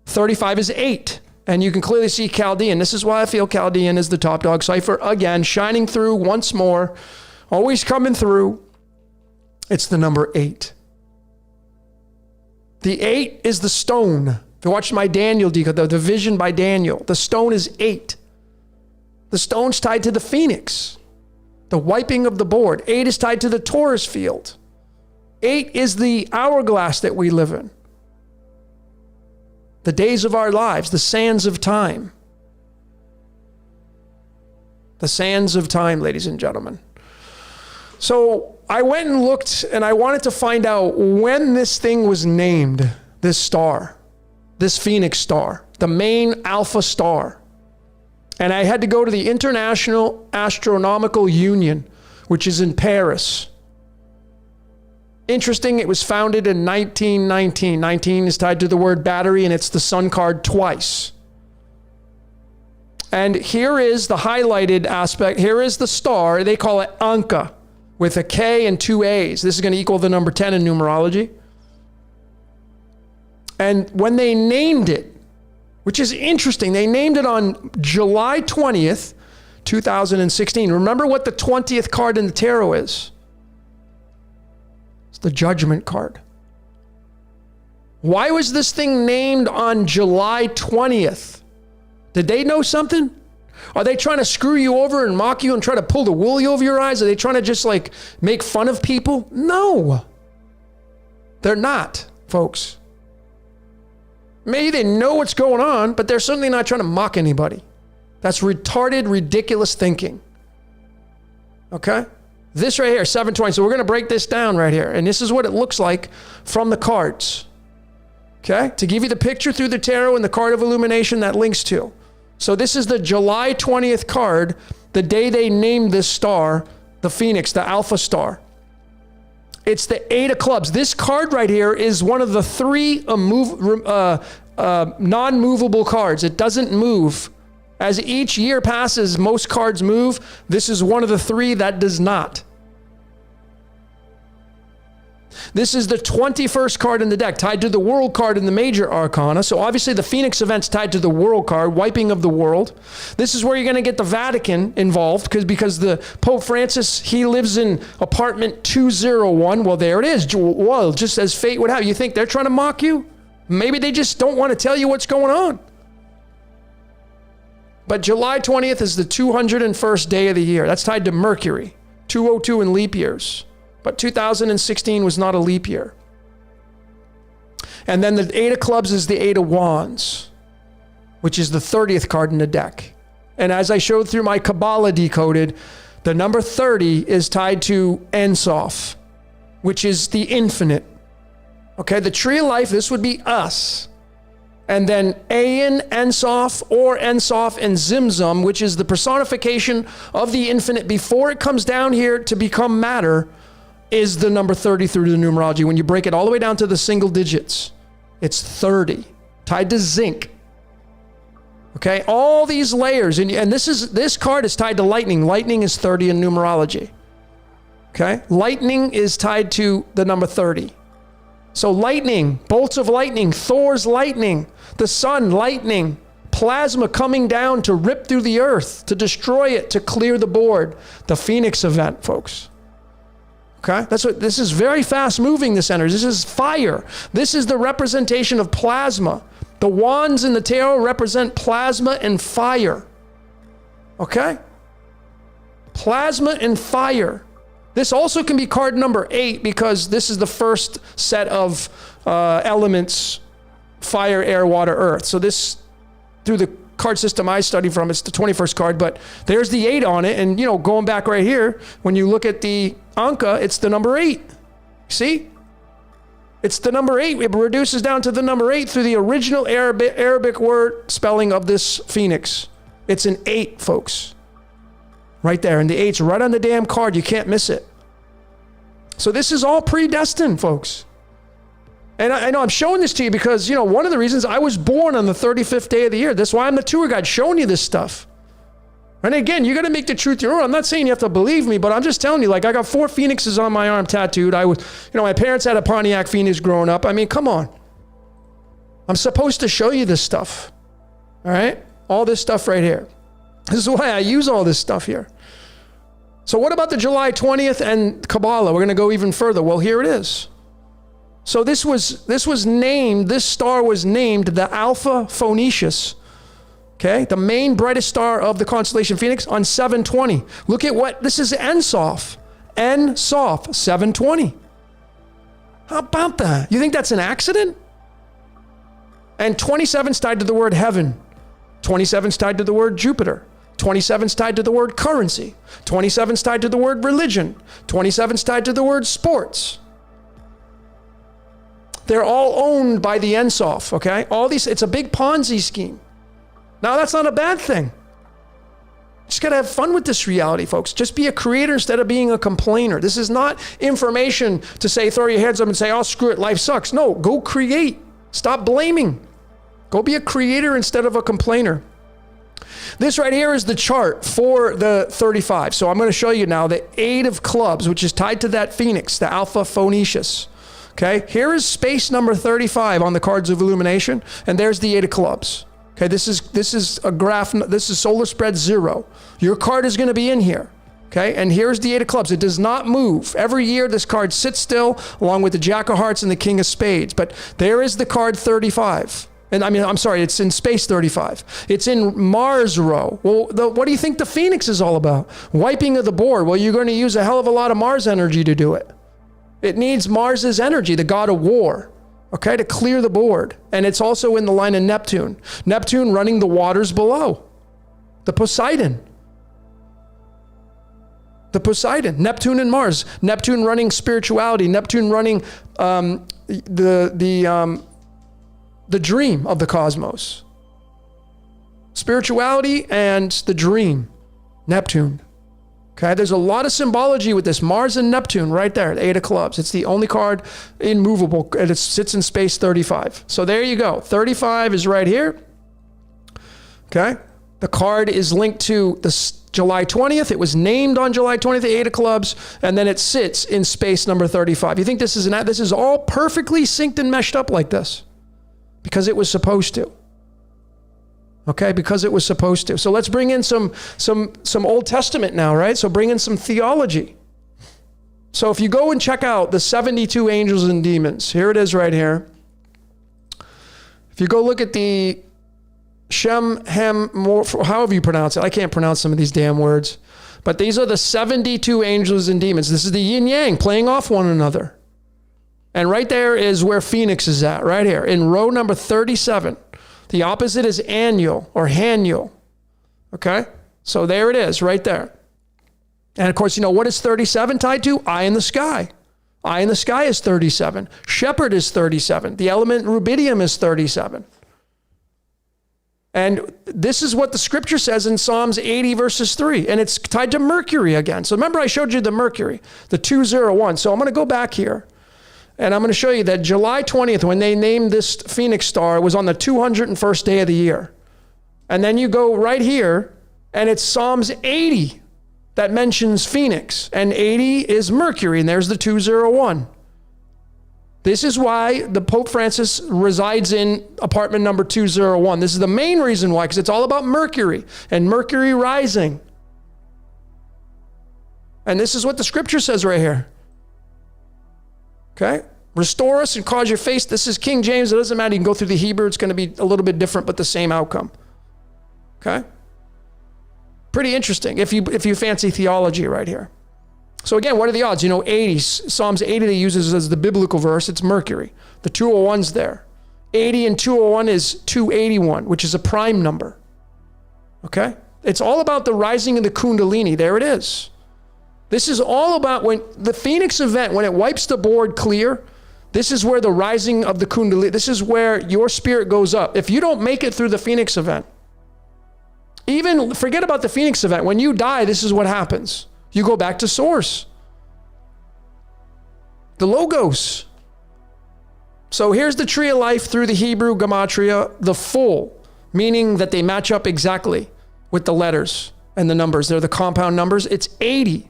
A: 35 is 8, and you can clearly see Chaldean. This is why I feel Chaldean is the top dog cipher. Again, shining through once more, always coming through. It's the number 8. The 8 is the stone. If you watch my Daniel decode, the vision by Daniel, the stone is 8. The stone's tied to the phoenix, the wiping of the board. 8 is tied to the Taurus field. 8 is the hourglass that we live in. The days of our lives, the sands of time. The sands of time, ladies and gentlemen. So I went and looked, and I wanted to find out when this thing was named, this star, this Phoenix star, the main alpha star. And I had to go to the International Astronomical Union, which is in Paris. Interesting, it was founded in 1919. 19 is tied to the word battery, and it's the sun card twice. And here is the highlighted aspect. Here is the star. They call it Anka, with a K and 2 A's. This is going to equal the number 10 in numerology. And when they named it, which is interesting, they named it on July 20th, 2016. Remember what the 20th card in the tarot is? It's the Judgment card. Why was this thing named on July 20th? Did they know something? Are they trying to screw you over and mock you and try to pull the wool over your eyes? Are they trying to just like make fun of people? No, they're not, folks. Maybe they know what's going on, but they're certainly not trying to mock anybody. That's retarded, ridiculous thinking. Okay? This right here, 720. So we're going to break this down right here. And this is what it looks like from the cards. Okay? To give you the picture through the tarot and the card of illumination that links to. So this is the July 20th card, the day they named this star, the Phoenix, the Alpha star. It's the 8 of clubs. This card right here is one of the 3 non-movable cards. It doesn't move. As each year passes, most cards move. This is one of the 3 that does not. This is the 21st card in the deck, tied to the World card in the major arcana. So obviously the Phoenix event's tied to the World card, wiping of the world. This is where you're going to get the Vatican involved because the Pope Francis, he lives in apartment 201. Well, there it is. Well, just as fate would have. You think they're trying to mock you? Maybe they just don't want to tell you what's going on. But July 20th is the 201st day of the year. That's tied to Mercury, 202 in leap years. But 2016 was not a leap year. And then the 8 of clubs is the 8 of wands, which is the 30th card in the deck. And as I showed through my Kabbalah decoded, the number 30 is tied to Ein Sof, which is the infinite. Okay, the tree of life, this would be us. And then Ein, Ein Sof, or Ein Sof and Zimzum, which is the personification of the infinite before it comes down here to become matter, is the number 30 through the numerology. When you break it all the way down to the single digits, it's 30, tied to zinc. Okay, all these layers, and this card is tied to lightning. Lightning is 30 in numerology. Okay, lightning is tied to the number 30. So lightning, bolts of lightning, Thor's lightning, the sun, lightning, plasma coming down to rip through the earth, to destroy it, to clear the board. The Phoenix event, folks. Okay, this is very fast moving, this energy. This is fire. This is the representation of plasma. The wands in the tarot represent plasma and fire. Okay? Plasma and fire. This also can be card number 8 because this is the first set of elements: fire, air, water, earth. So this, through the card system I study from, it's the 21st card, but there's the 8 on it. And, going back right here, when you look at the Anka, it's the number 8. See? It's the number 8. It reduces down to the number 8 through the original Arabic word spelling of this phoenix. It's an 8, folks. Right there. And the 8's right on the damn card. You can't miss it. So this is all predestined, folks. And I know I'm showing this to you because, one of the reasons I was born on the 35th day of the year. That's why I'm the tour guide showing you this stuff. And again, you got to make the truth your own. I'm not saying you have to believe me, but I'm just telling you, I got 4 phoenixes on my arm tattooed. My parents had a Pontiac Phoenix growing up. I mean, come on. I'm supposed to show you this stuff. All right? All this stuff right here. This is why I use all this stuff here. So what about the July 20th and Kabbalah? We're going to go even further. Well, here it is. So this star was named the Alpha Phoenicius. Okay, the main brightest star of the constellation Phoenix on 720. Look at this is Ensof. Ensof, 720. How about that? You think that's an accident? And 27's tied to the word heaven. 27's tied to the word Jupiter. 27's tied to the word currency. 27's tied to the word religion. 27's tied to the word sports. They're all owned by the Ensof, okay? It's a big Ponzi scheme. Now, that's not a bad thing. Just got to have fun with this reality, folks. Just be a creator instead of being a complainer. This is not information to say, throw your hands up and say, oh, screw it, life sucks. No, go create. Stop blaming. Go be a creator instead of a complainer. This right here is the chart for the 35. So I'm going to show you now the 8 of clubs, which is tied to that Phoenix, the Alpha Phoenicius. Okay, here is space number 35 on the cards of illumination, and there's the 8 of clubs. Okay, this is a graph. This is solar spread 0. Your card is going to be in here. Okay, and here's the 8 of clubs. It does not move. Every year, this card sits still along with the Jack of Hearts and the King of Spades. But there is the card 35. And it's in space 35. It's in Mars row. Well, what do you think the Phoenix is all about? Wiping of the board. Well, you're going to use a hell of a lot of Mars energy to do it. It needs Mars's energy, the god of war, okay, to clear the board. And it's also in the line of Neptune. Neptune running the waters below. The Poseidon. Neptune and Mars. Neptune running spirituality. Neptune running the dream of the cosmos. Spirituality and the dream. Neptune. Okay, there's a lot of symbology with this. Mars and Neptune right there, the 8 of clubs. It's the only card immovable, and it sits in space 35. So there you go. 35 is right here. Okay, the card is linked to the July 20th. It was named on July 20th, the 8 of clubs, and then it sits in space number 35. You think this is all perfectly synced and meshed up like this? Because it was supposed to. Okay, because it was supposed to. So let's bring in some Old Testament now, right? So bring in some theology. So if you go and check out the 72 angels and demons, here it is right here. If you go look at the Shem, Hem, however you pronounce it. I can't pronounce some of these damn words. But these are the 72 angels and demons. This is the yin yang playing off one another. And right there is where Phoenix is at, right here, in row number 37. The opposite is annual or Haniel. Okay? So there it is, right there. And of course, what is 37 tied to? Eye in the sky. Eye in the sky is 37. Shepherd is 37. The element rubidium is 37. And this is what the scripture says in Psalms 80 verses 3. And it's tied to Mercury again. So remember I showed you the Mercury, the 201. So I'm going to go back here. And I'm going to show you that July 20th, when they named this Phoenix star, it was on the 201st day of the year. And then you go right here, and it's Psalms 80 that mentions Phoenix. And 80 is Mercury, and there's the 201. This is why the Pope Francis resides in apartment number 201. This is the main reason why, because it's all about Mercury and Mercury rising. And this is what the scripture says right here. Okay? Restore us and cause your face. This is King James. It doesn't matter. You can go through the Hebrew. It's going to be a little bit different, but the same outcome. Okay? Pretty interesting if you fancy theology right here. So again, what are the odds? 80, Psalms 80 they uses as the biblical verse. It's Mercury. The 201's there. 80 and 201 is 281, which is a prime number. Okay? It's all about the rising of the Kundalini. There it is. This is all about when the Phoenix event, when it wipes the board clear, this is where the rising of the Kundalini, this is where your spirit goes up. If you don't make it through the Phoenix event, even forget about the Phoenix event. When you die, this is what happens. You go back to source. The Logos. So here's the tree of life through the Hebrew gematria, the full, meaning that they match up exactly with the letters and the numbers. They're the compound numbers. It's 80.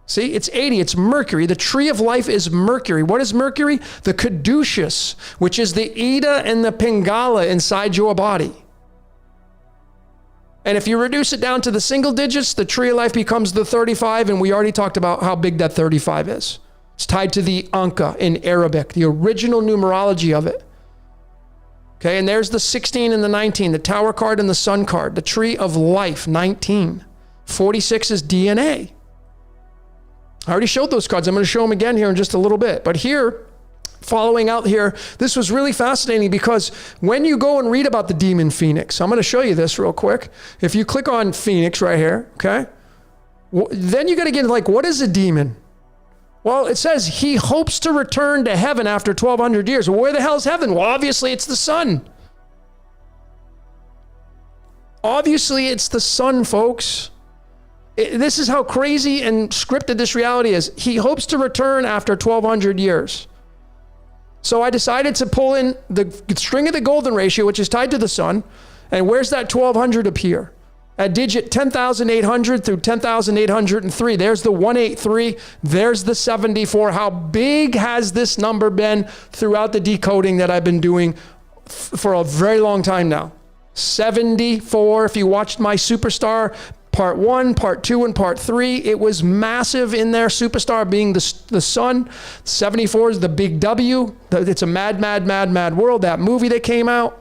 A: See, it's 80. It's Mercury. The tree of life is Mercury. What is Mercury? The caduceus, which is the Ida and the Pingala inside your body. And if you reduce it down to the single digits, the tree of life becomes the 35, and we already talked about how big that 35 is. It's tied to the Anka in Arabic, the original numerology of it. Okay, and there's the 16 and the 19, the Tower card and the Sun card, the tree of life, 19. 46 is DNA. I already showed those cards. I'm going to show them again here in just a little bit. But here, following out here, this was really fascinating because when you go and read about the demon Phoenix, I'm going to show you this real quick. If you click on Phoenix right here, okay, then you got to get like, what is a demon? Well, it says he hopes to return to heaven after 1,200 years. Well, where the hell is heaven? Well, obviously it's the sun. Obviously it's the sun, folks. This is how crazy and scripted this reality is. He hopes to return after 1,200 years. So I decided to pull in the string of the golden ratio, which is tied to the sun. And where's that 1,200 appear? At digit 10,800 through 10,803. There's the 183. There's the 74. How big has this number been throughout the decoding that I've been doing for a very long time now? 74. If you watched my Superstar Part 1, Part 2, and Part 3, it was massive in there. Superstar being the sun. 74 is the big W. It's a mad, mad, mad, mad world. That movie that came out.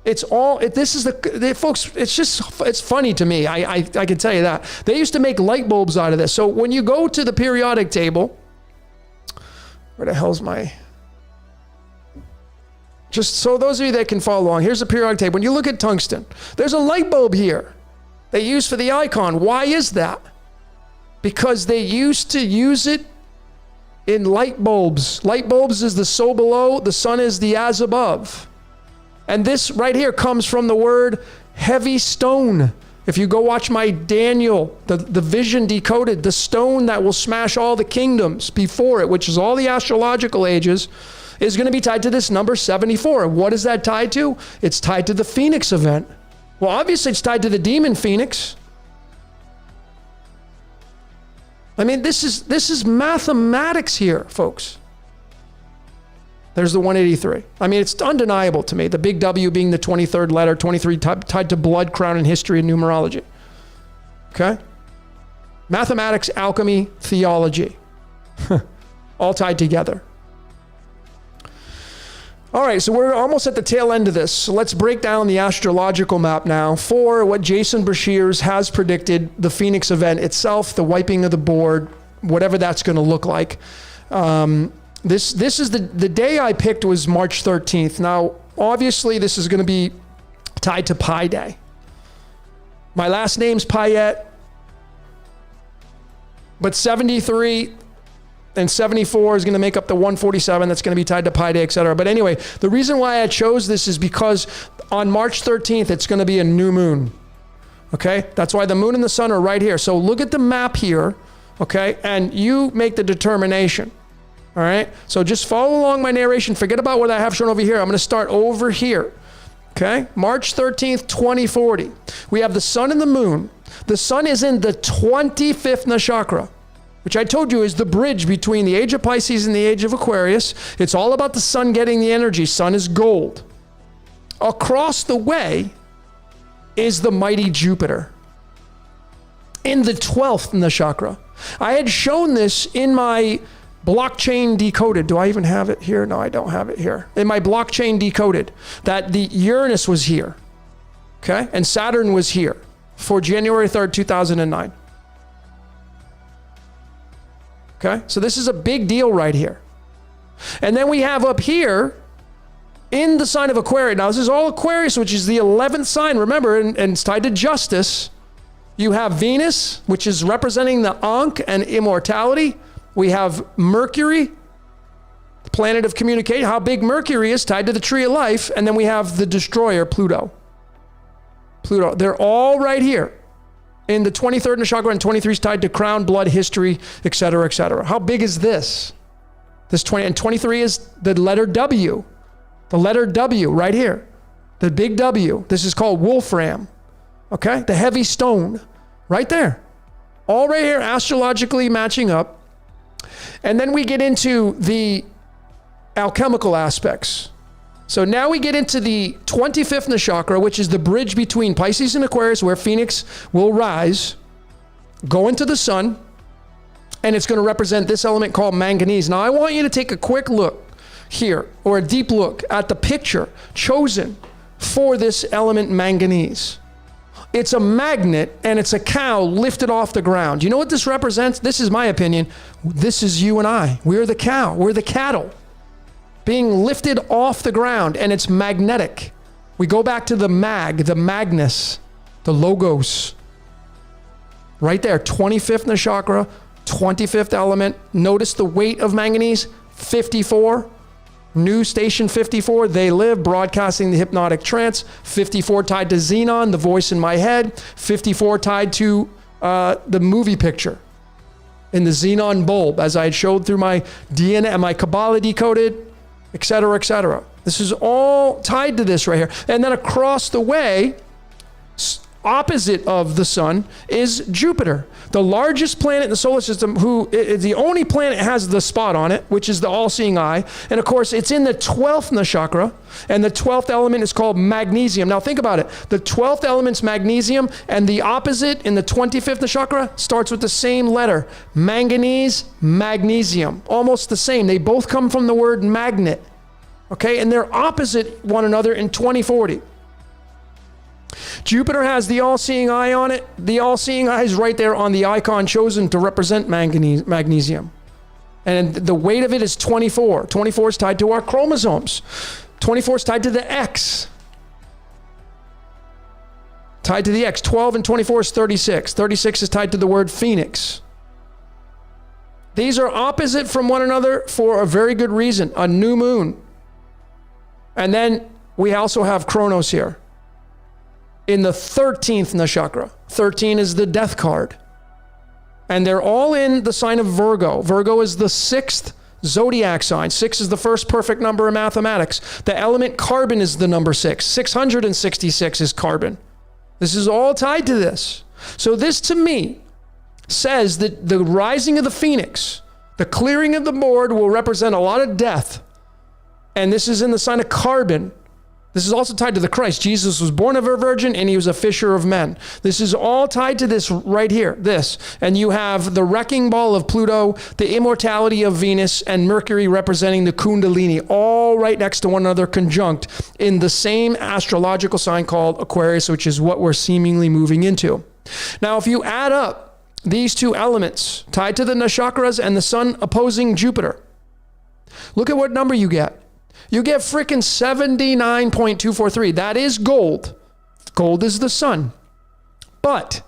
A: It's all, this is folks, it's funny to me. I can tell you that. They used to make light bulbs out of this. So when you go to the periodic table, where the hell's my, just so those of you that can follow along, here's the periodic table. When you look at tungsten, there's a light bulb here they use for the icon. Why is that? Because they used to use it in light bulbs. Light bulbs is the so below, the sun is the as above. And this right here comes from the word heavy stone. If you go watch my Daniel, the vision decoded, the stone that will smash all the kingdoms before it, which is all the astrological ages, is going to be tied to this number 74. What is that tied to? It's tied to the Phoenix event. Well, obviously it's tied to the demon Phoenix. I mean, this is mathematics here, folks. There's the 183. I mean, it's undeniable to me. The big W being the 23rd letter, 23 tied to blood, crown, and history and numerology. Okay? Mathematics, alchemy, theology. All tied together. All right, so we're almost at the tail end of this. So let's break down the astrological map now for what Jason Brashears has predicted, the Phoenix event itself, the wiping of the board, whatever that's going to look like. This is the day I picked was March 13th. Now, obviously, this is going to be tied to Pi Day. My last name's Payette, but 73 and 74 is going to make up the 147 that's going to be tied to Pi Day, etc. But anyway, the reason why I chose this is because on March 13th, it's going to be a new moon. Okay? That's why the moon and the sun are right here. So look at the map here, okay? And you make the determination. All right, so just follow along my narration. Forget about what I have shown over here. I'm going to start over here. Okay, March 13th, 2040. We have the sun and the moon. The sun is in the 25th nakshatra, which I told you is the bridge between the age of Pisces and the age of Aquarius. It's all about the sun getting the energy. Sun is gold. Across the way is the mighty Jupiter in the 12th nakshatra. I had shown this in my blockchain decoded. Do I even have it here? No, I don't have it here. In my blockchain decoded that the Uranus was here, okay? And Saturn was here for January 3rd, 2009. Okay? So this is a big deal right here. And then we have up here in the sign of Aquarius. Now, this is all Aquarius, which is the 11th sign. Remember, and it's tied to justice. You have Venus, which is representing the Ankh and immortality. We have Mercury, the planet of communication. How big Mercury is tied to the tree of life. And then we have the destroyer, Pluto. Pluto. They're all right here in the 23rd Nakshatra, and 23 is tied to crown, blood, history, etc., etc. How big is this? This 20 and 23 is the letter W. The letter W right here. The big W. This is called Wolfram. Okay? The heavy stone. Right there. All right here, astrologically matching up. And then we get into the alchemical aspects. So now we get into the 25th Nakshatra, which is the bridge between Pisces and Aquarius, where Phoenix will rise, go into the sun, and it's going to represent this element called manganese. Now I want you to take a quick look here, or a deep look at the picture chosen for this element manganese. It's a magnet, and it's a cow lifted off the ground. You know what this represents? This is my opinion. This is you and I. We're the cow. We're the cattle being lifted off the ground, and it's magnetic. We go back to the Magnus, the Logos. Right there, 25th Nakshatra, 25th element. Notice the weight of manganese, 54. New station 54, they live, broadcasting the hypnotic trance. 54 tied to Xenon, the voice in my head. 54 tied to the movie picture in the Xenon bulb, as I had showed through my DNA, my Kabbalah decoded, etc., etc. This is all tied to this right here. And then across the way, opposite of the sun, is Jupiter, the largest planet in the solar system, who is the only planet that has the spot on it, which is the all-seeing eye. And of course, it's in the 12th Nakshatra, and the 12th element is called magnesium. Now think about it. The 12th element's magnesium, and the opposite in the 25th Nakshatra starts with the same letter. Manganese, magnesium. Almost the same. They both come from the word magnet. Okay? And they're opposite one another in 2040. Jupiter has the all-seeing eye on it. The all-seeing eye is right there on the icon chosen to represent magnesium. And the weight of it is 24. 24 is tied to our chromosomes. 24 is tied to the X. Tied to the X. 12 and 24 is 36. 36 is tied to the word Phoenix. These are opposite from one another for a very good reason. A new moon. And then we also have Kronos here. In the 13th Nakshatra. 13 is the death card. And they're all in the sign of Virgo. Virgo is the 6th zodiac sign. 6 is the first perfect number in mathematics. The element carbon is the number 6. 666 is carbon. This is all tied to this. So this to me says that the rising of the Phoenix, the clearing of the board, will represent a lot of death. And this is in the sign of carbon. This is also tied to the Christ. Jesus was born of a virgin, and he was a fisher of men. This is all tied to this right here, this. And you have the wrecking ball of Pluto, the immortality of Venus, and Mercury representing the Kundalini, all right next to one another, conjunct in the same astrological sign called Aquarius, which is what we're seemingly moving into. Now, if you add up these two elements tied to the nakshatras and the sun opposing Jupiter, look at what number you get. You get freaking 79.243. That is gold. Gold is the sun. But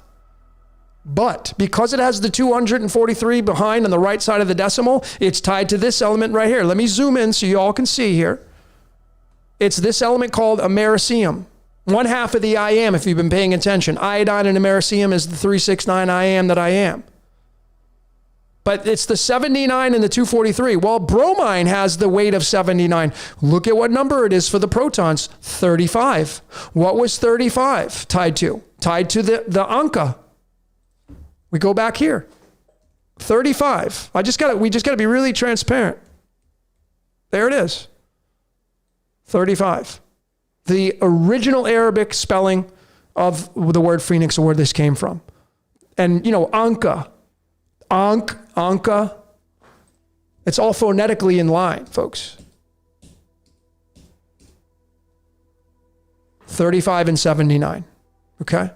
A: because it has the 243 behind on the right side of the decimal, it's tied to this element right here. Let me zoom in so you all can see here. It's this element called americium. One half of the I am, if you've been paying attention. Iodine and americium is the 369 I am that I am. But it's the 79 and the 243. Well, bromine has the weight of 79. Look at what number it is for the protons, 35. What was 35 tied to? Tied to the Anka. We go back here. 35. We just got to be really transparent. There it is. 35. The original Arabic spelling of the word Phoenix, or where this came from. And, Anka. Anka, It's all phonetically in line, folks. 35 and 79, okay?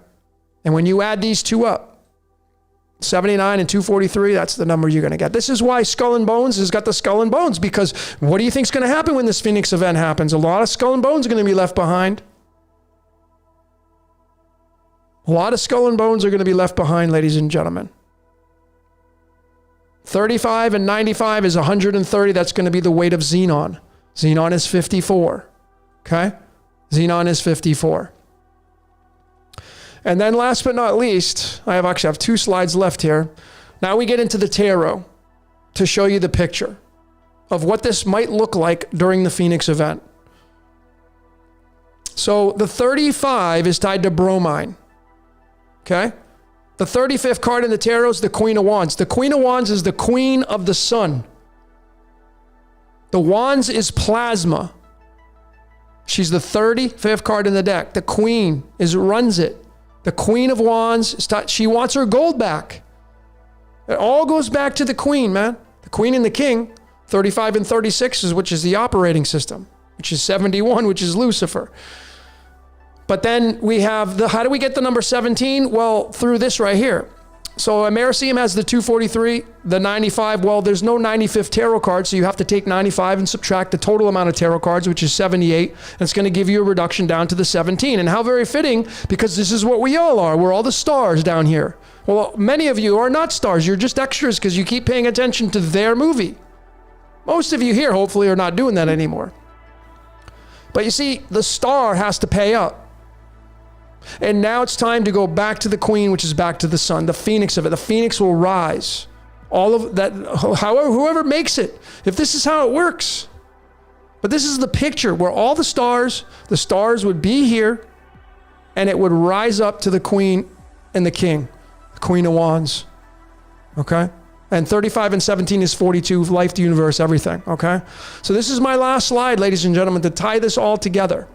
A: And when you add these two up, 79 and 243, that's the number you're going to get. This is why Skull and Bones has got the Skull and Bones, because what do you think is going to happen when this Phoenix event happens? A lot of Skull and Bones are going to be left behind. A lot of Skull and Bones are going to be left behind, ladies and gentlemen. 35 and 95 is 130. That's going to be the weight of Xenon. Xenon is 54, okay? Xenon is 54. And then last but not least, I actually have 2 slides left here. Now we get into the tarot to show you the picture of what this might look like during the Phoenix event. So the 35 is tied to bromine, okay? The 35th card in the tarot is the Queen of Wands. The Queen of Wands is the queen of the sun. The Wands is plasma. She's the 35th card in the deck. The Queen runs it. The Queen of Wands, she wants her gold back. It all goes back to the Queen, man. The Queen and the King, 35 and 36, which is the operating system, which is 71, which is Lucifer. But then we have how do we get the number 17? Well, through this right here. So Americium has the 243, the 95. Well, there's no 95th tarot card, so you have to take 95 and subtract the total amount of tarot cards, which is 78. And it's going to give you a reduction down to the 17. And how very fitting, because this is what we all are. We're all the stars down here. Well, many of you are not stars. You're just extras because you keep paying attention to their movie. Most of you here, hopefully, are not doing that anymore. But you see, the star has to pay up. And now it's time to go back to the Queen, which is back to the sun, the Phoenix of it. The Phoenix will rise. All of that, whoever makes it, if this is how it works. But this is the picture where all the stars would be here, and it would rise up to the Queen and the King, the Queen of Wands. Okay? And 35 and 17 is 42, life, the universe, everything. Okay? So this is my last slide, ladies and gentlemen, to tie this all together.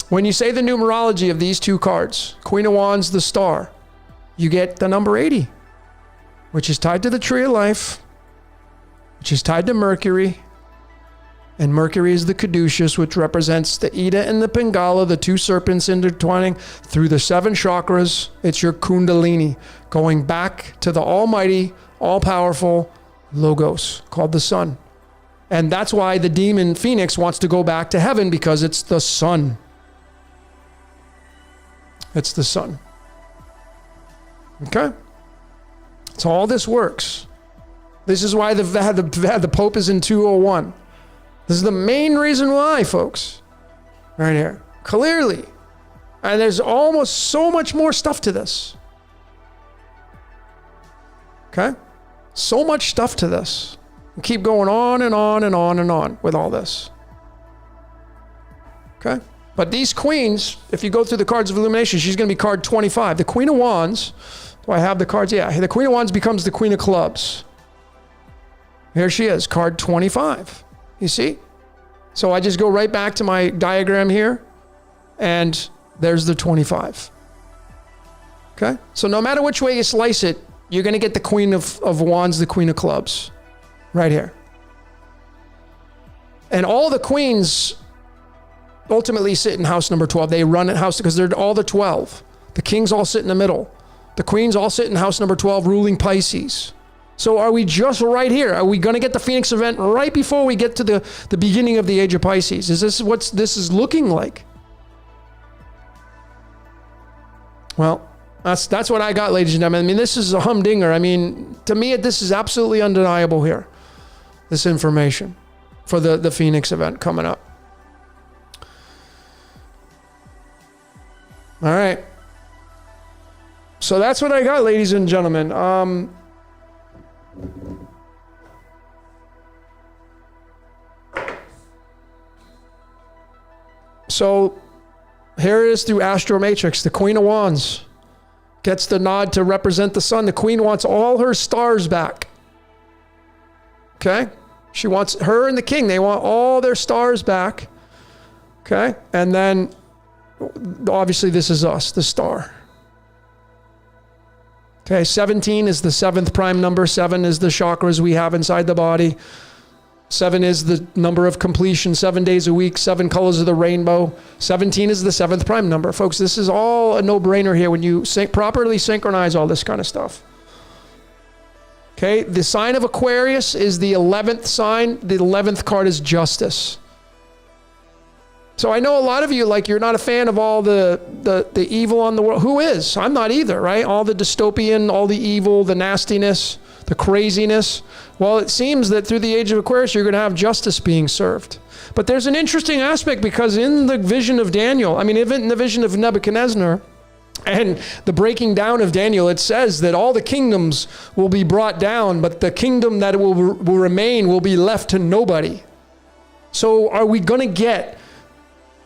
A: When you say the numerology of these 2 cards, Queen of Wands, the star, you get the number 80, which is tied to the tree of life, which is tied to Mercury. And Mercury is the caduceus, which represents the Ida and the Pingala, the 2 serpents intertwining through the 7 chakras. It's your Kundalini, going back to the almighty, all-powerful Logos, called the sun. And that's why the demon Phoenix wants to go back to heaven, because it's the sun. It's the sun. Okay? So all this works. This is why the Pope is in 201. This is the main reason why, folks. Right here. Clearly. And there's almost so much more stuff to this. Okay? So much stuff to this. We keep going on and on and on and on with all this. Okay? But these queens, if you go through the cards of illumination, she's going to be card 25. The Queen of Wands, do I have the cards? Yeah, the Queen of Wands becomes the Queen of Clubs. Here she is, card 25. You see? So I just go right back to my diagram here, and there's the 25. Okay? So no matter which way you slice it, you're going to get the Queen of Wands, the Queen of Clubs, right here. And all the queens ultimately sit in house number 12. They run at house because they're all the 12. The kings all sit in the middle. The queens all sit in house number 12, ruling Pisces. So are we just right here? Are we going to get the Phoenix event right before we get to the beginning of the age of Pisces? Is this what this is looking like? Well, that's what I got, ladies and gentlemen. I mean, this is a humdinger. I mean, to me, this is absolutely undeniable here. This information for the Phoenix event coming up. All right. So that's what I got, ladies and gentlemen. So here it is through Astro Matrix. The Queen of Wands gets the nod to represent the sun. The Queen wants all her stars back. Okay? She wants her and the King. They want all their stars back. Okay? And then obviously this is us, the star. Okay, 17 is the 7th prime number. 7 is the chakras we have inside the body. 7 is the number of completion, 7 days a week, 7 colors of the rainbow. 17 is the 7th prime number. Folks, this is all a no-brainer here when you properly synchronize all this kind of stuff. Okay, the sign of Aquarius is the 11th sign. The 11th card is justice. So I know a lot of you, like, you're not a fan of all the evil on the world. Who is? I'm not either, right? All the dystopian, all the evil, the nastiness, the craziness. Well, it seems that through the age of Aquarius, you're going to have justice being served. But there's an interesting aspect, because in the vision of Daniel, I mean, even in the vision of Nebuchadnezzar and the breaking down of Daniel, it says that all the kingdoms will be brought down, but the kingdom that will remain will be left to nobody. So are we going to get...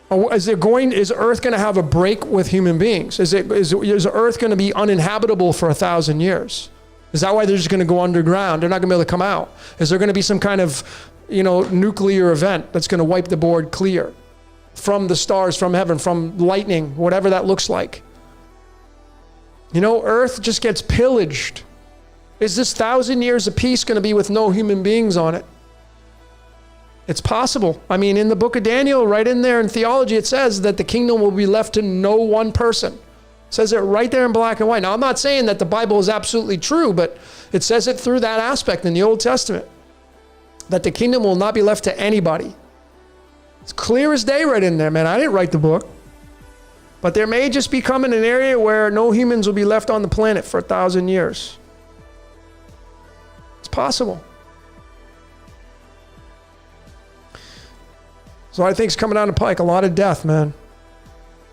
A: Is Earth going to have a break with human beings? Is Earth going to be uninhabitable for 1,000 years? Is that why they're just going to go underground? They're not going to be able to come out. Is there going to be some kind of, nuclear event that's going to wipe the board clear from the stars, from heaven, from lightning, whatever that looks like? Earth just gets pillaged. Is this 1,000 years of peace going to be with no human beings on it? It's possible. I mean, in the book of Daniel, right in there in theology, it says that the kingdom will be left to no one person. It says it right there in black and white. Now, I'm not saying that the Bible is absolutely true, but it says it through that aspect in the Old Testament, that the kingdom will not be left to anybody. It's clear as day right in there, man. I didn't write the book. But there may just be coming an area where no humans will be left on the planet for 1,000 years. It's possible. So I think it's coming down the pike, a lot of death, man.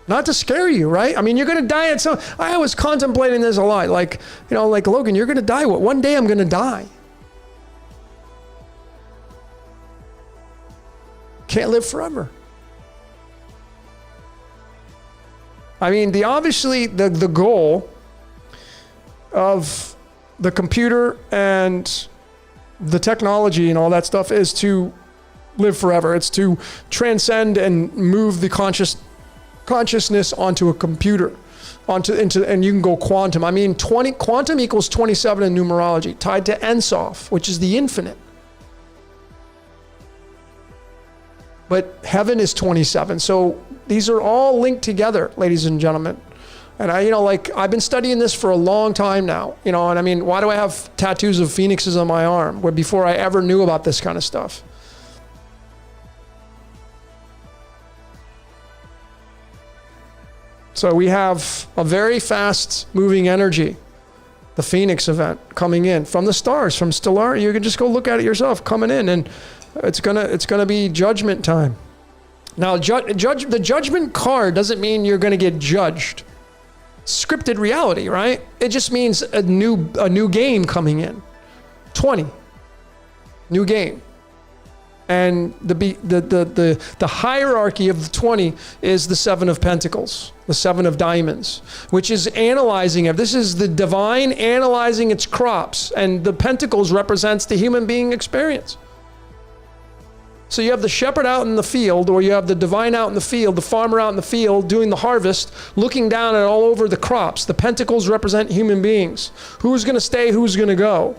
A: Not to scare you, right? I mean, you're going to die at some... I was contemplating this a lot. Like, Logan, you're going to die. One day I'm going to die. Can't live forever. I mean, obviously the goal of the computer and the technology and all that stuff is to live forever. It's to transcend and move the consciousness onto a computer, and you can go quantum. I mean, quantum equals 27 in numerology, tied to Ensof, which is the infinite. But heaven is 27. So these are all linked together, ladies and gentlemen. And I've been studying this for a long time now, and I mean, why do I have tattoos of phoenixes on my arm where before I ever knew about this kind of stuff? So we have a very fast moving energy, the Phoenix event coming in from the stars, from stellar. You can just go look at it yourself, coming in, and it's gonna be judgment time. Now, the judgment card doesn't mean you're gonna get judged. Scripted reality, right? It just means a new game coming in. 20, new game. And the hierarchy of the 20 is the 7 of Pentacles, the 7 of Diamonds, which is analyzing it. This is the divine analyzing its crops, and the Pentacles represents the human being experience. So you have the shepherd out in the field, or you have the divine out in the field, the farmer out in the field doing the harvest, looking down at all over the crops. The Pentacles represent human beings. Who's going to stay? Who's going to go?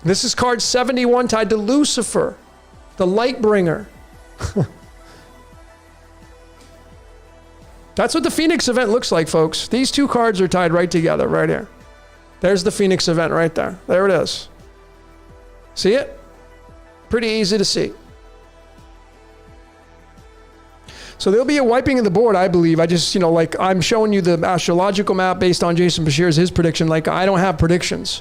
A: This is card 71 tied to Lucifer, the light bringer. That's what the Phoenix event looks like, folks. These two cards are tied right together, right here. There's the Phoenix event right there. There it is. See it? Pretty easy to see. So there'll be a wiping of the board, I believe. I just, I'm showing you the astrological map based on Jason Bashir's, his prediction. I don't have predictions.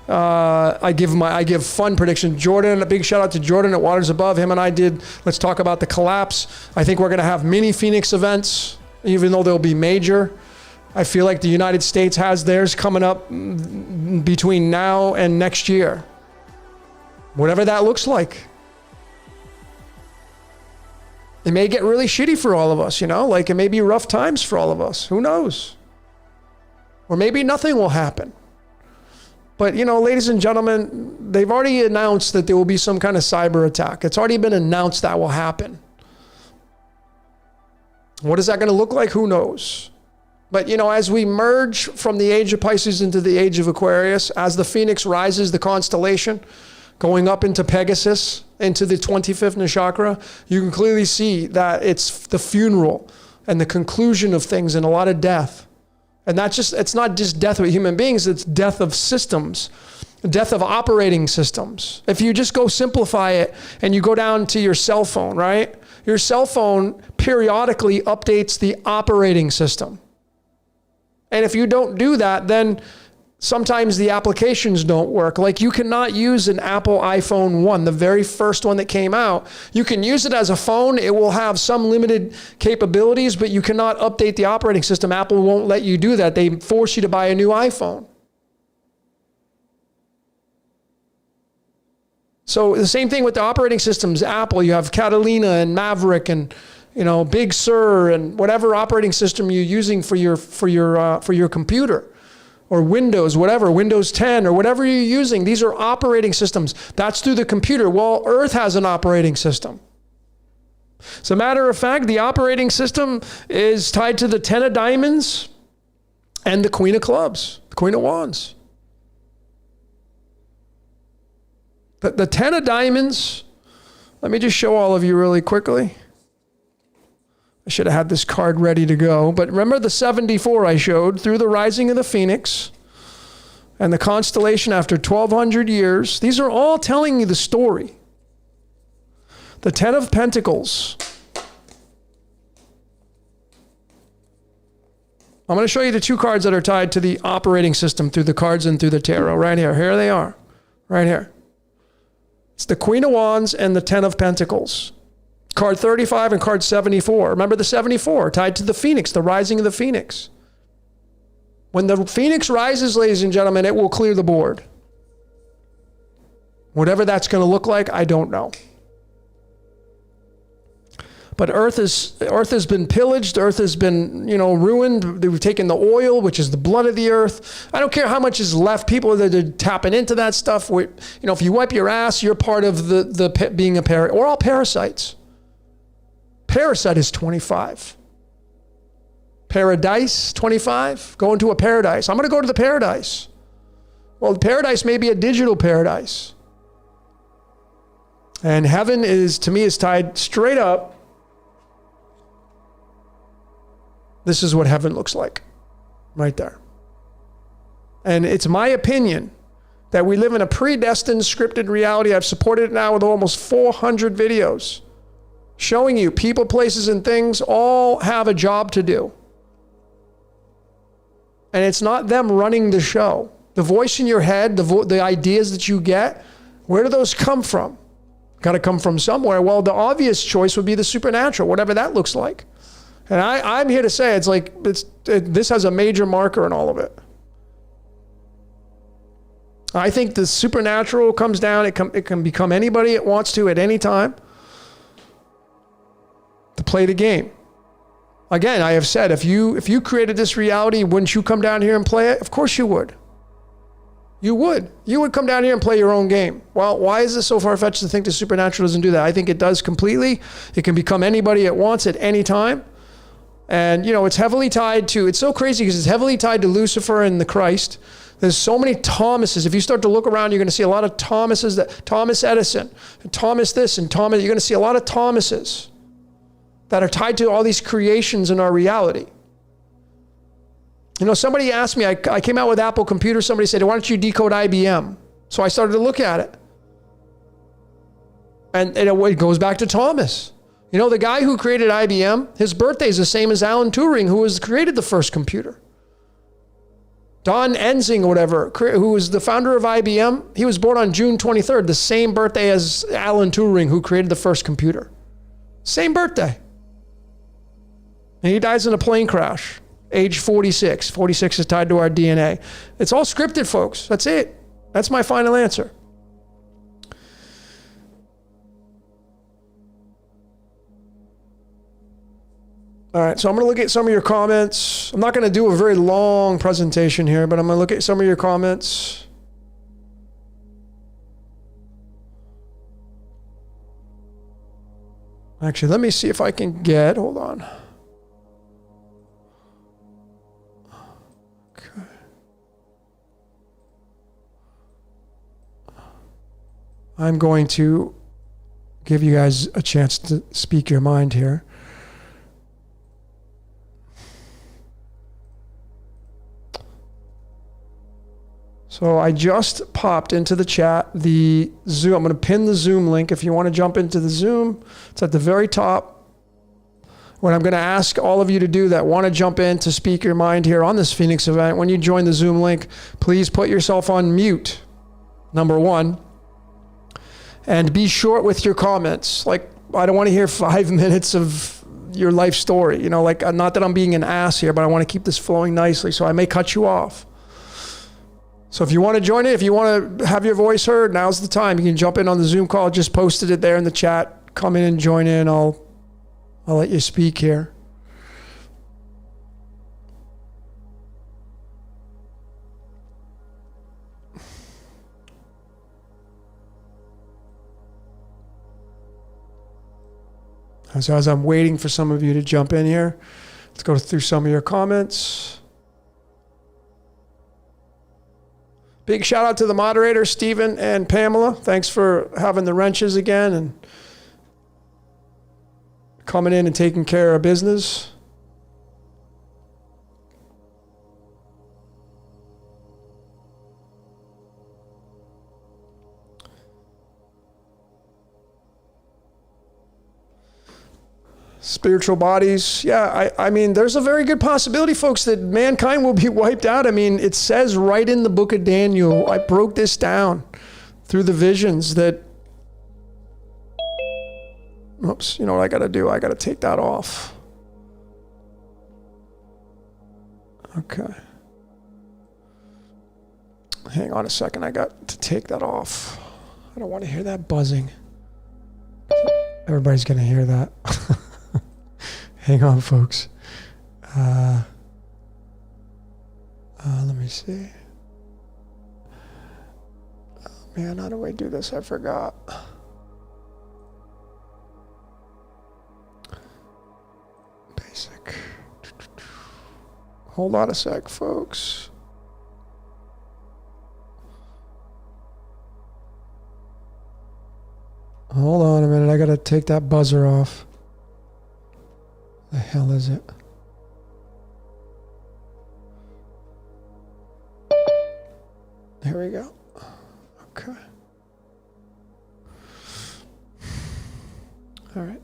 A: I give fun predictions. Jordan, a big shout out to Jordan at Waters Above. Him and I did, let's talk about the collapse. I think we're going to have mini Phoenix events, even though they'll be major. I feel like the United States has theirs coming up between now and next year. Whatever that looks like. It may get really shitty for all of us, it may be rough times for all of us. Who knows? Or maybe nothing will happen. But, ladies and gentlemen, they've already announced that there will be some kind of cyber attack. It's already been announced that will happen. What is that going to look like? Who knows? But, as we merge from the age of Pisces into the age of Aquarius, as the Phoenix rises, the constellation, going up into Pegasus, into the 25th nakshatra, you can clearly see that it's the funeral and the conclusion of things and a lot of death. And it's not just death of human beings, it's death of systems, death of operating systems. If you just go simplify it and you go down to your cell phone, right? Your cell phone periodically updates the operating system. And if you don't do that, then sometimes the applications don't work. Like you cannot use an Apple iPhone 1, the very first one that came out. You can use it as a phone. It will have some limited capabilities, but you cannot update the operating system. Apple won't let you do that. They force you to buy a new iPhone. So the same thing with the operating systems. Apple, you have Catalina and Maverick and Big Sur and whatever operating system you're using for your computer, or Windows, whatever, Windows 10 or whatever you're using. These are operating systems. That's through the computer. Well, Earth has an operating system. As a matter of fact, the operating system is tied to the 10 of diamonds and the Queen of clubs, the Queen of wands. The 10 of diamonds, let me just show all of you really quickly. I should have had this card ready to go. But remember the 74 I showed through the rising of the Phoenix and the constellation after 1,200 years. These are all telling you the story. The 10 of Pentacles. I'm going to show you the two cards that are tied to the operating system through the cards and through the tarot. Right here. Here they are. Right here. It's the Queen of Wands and the 10 of Pentacles. Card 35 and card 74. Remember the 74 tied to the Phoenix, the rising of the Phoenix. When the Phoenix rises, ladies and gentlemen, it will clear the board. Whatever that's going to look like, I don't know. But Earth has been pillaged. Earth has been, ruined. They've taken the oil, which is the blood of the earth. I don't care how much is left. People that are tapping into that stuff. If you wipe your ass, you're part of the being a parasite. We're all parasites. Parasite is 25. Paradise, 25. Go into a paradise. I'm going to go to the paradise. Well, the paradise may be a digital paradise. And heaven to me, is tied straight up. This is what heaven looks like. Right there. And it's my opinion that we live in a predestined, scripted reality. I've supported it now with almost 400 videos. Showing you people, places, and things all have a job to do. And it's not them running the show. The voice in your head, the ideas that you get, where do those come from? Got to come from somewhere. Well, the obvious choice would be the supernatural, whatever that looks like. And I'm here to say this has a major marker in all of it. I think the supernatural comes down. It can become anybody it wants to at any time. To play the game. Again, I have said, if you created this reality, wouldn't you come down here and play it? Of course you would. You would. You would come down here and play your own game. Well, why is this so far-fetched to think the supernatural doesn't do that? I think it does completely. It can become anybody it wants at any time. And, it's heavily tied to, it's so crazy because it's heavily tied to Lucifer and the Christ. There's so many Thomases. If you start to look around, you're going to see a lot of Thomases, Thomas Edison, and Thomas this, and Thomas, you're going to see a lot of Thomases that are tied to all these creations in our reality. Somebody asked me, I came out with Apple Computer, somebody said, why don't you decode IBM? So I started to look at it. And it goes back to Thomas. The guy who created IBM, his birthday is the same as Alan Turing, who created the first computer. Don Enzing or whatever, who was the founder of IBM, he was born on June 23rd, the same birthday as Alan Turing, who created the first computer. Same birthday. And he dies in a plane crash, age 46. 46 is tied to our DNA. It's all scripted, folks. That's it. That's my final answer. All right, so I'm going to look at some of your comments. I'm not going to do a very long presentation here, but I'm going to look at some of your comments. Actually, let me see if I can hold on. I'm going to give you guys a chance to speak your mind here. So I just popped into the chat the Zoom. I'm going to pin the Zoom link if you want to jump into the Zoom. It's at the very top. What I'm going to ask all of you to do that want to jump in to speak your mind here on this Phoenix event, when you join the Zoom link, please put yourself on mute, number one. And be short with your comments. Like, I don't want to hear 5 minutes of your life story. You know, like, not that I'm being an ass here, but I want to keep this flowing nicely, so I may cut you off. So if you want to join it, if you want to have your voice heard, now's the time. You can jump in on the Zoom call. Just posted it there in the chat. Come in and join in. I'll let you speak here. So as I'm waiting for some of you to jump in here, let's go through some of your comments. Big shout out to the moderators, Stephen and Pamela. Thanks for having the wrenches again and coming in and taking care of business. Spiritual bodies. Yeah, I mean, there's a very good possibility, folks, that mankind will be wiped out. I mean, it says right in the book of Daniel, I broke this down through the visions that, oops, you know what I got to do? I got to take that off. Okay. Hang on a second. I got to take that off. I don't want to hear that buzzing. Everybody's going to hear that. Hang on, folks. Let me see. Oh, man, how do I do this? I forgot. Basic. Hold on a sec, folks. Hold on a minute. I got to take that buzzer off. The hell is it? There we go. Okay. All right.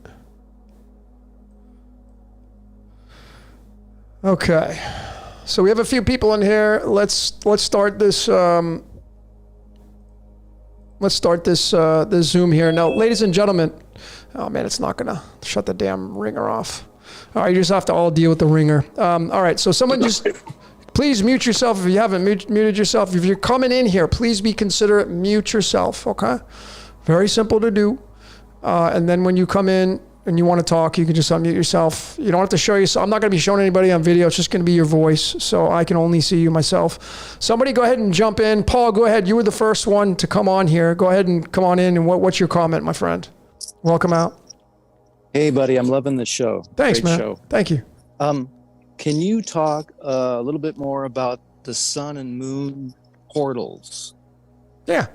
A: Okay. So we have a few people in here. Let's start this. Let's start this Zoom here now, ladies and gentlemen. Oh man, it's not gonna shut the damn ringer off. All right, you just have to all deal with the ringer. All right, so someone just, please mute yourself if you haven't muted yourself. If you're coming in here, please be considerate, mute yourself, okay? Very simple to do. And then when you come in and you want to talk, you can just unmute yourself. You don't have to show yourself. I'm not going to be showing anybody on video. It's just going to be your voice, so I can only see you myself. Somebody go ahead and jump in. Paul, go ahead. You were the first one to come on here. Go ahead and come on in. And what's your comment, my friend? Welcome out.
B: Hey, buddy, I'm loving the show.
A: Thanks,
B: Great
A: man.
B: Show.
A: Thank you.
B: Can you talk a little bit more about the sun and moon portals?
A: Yeah,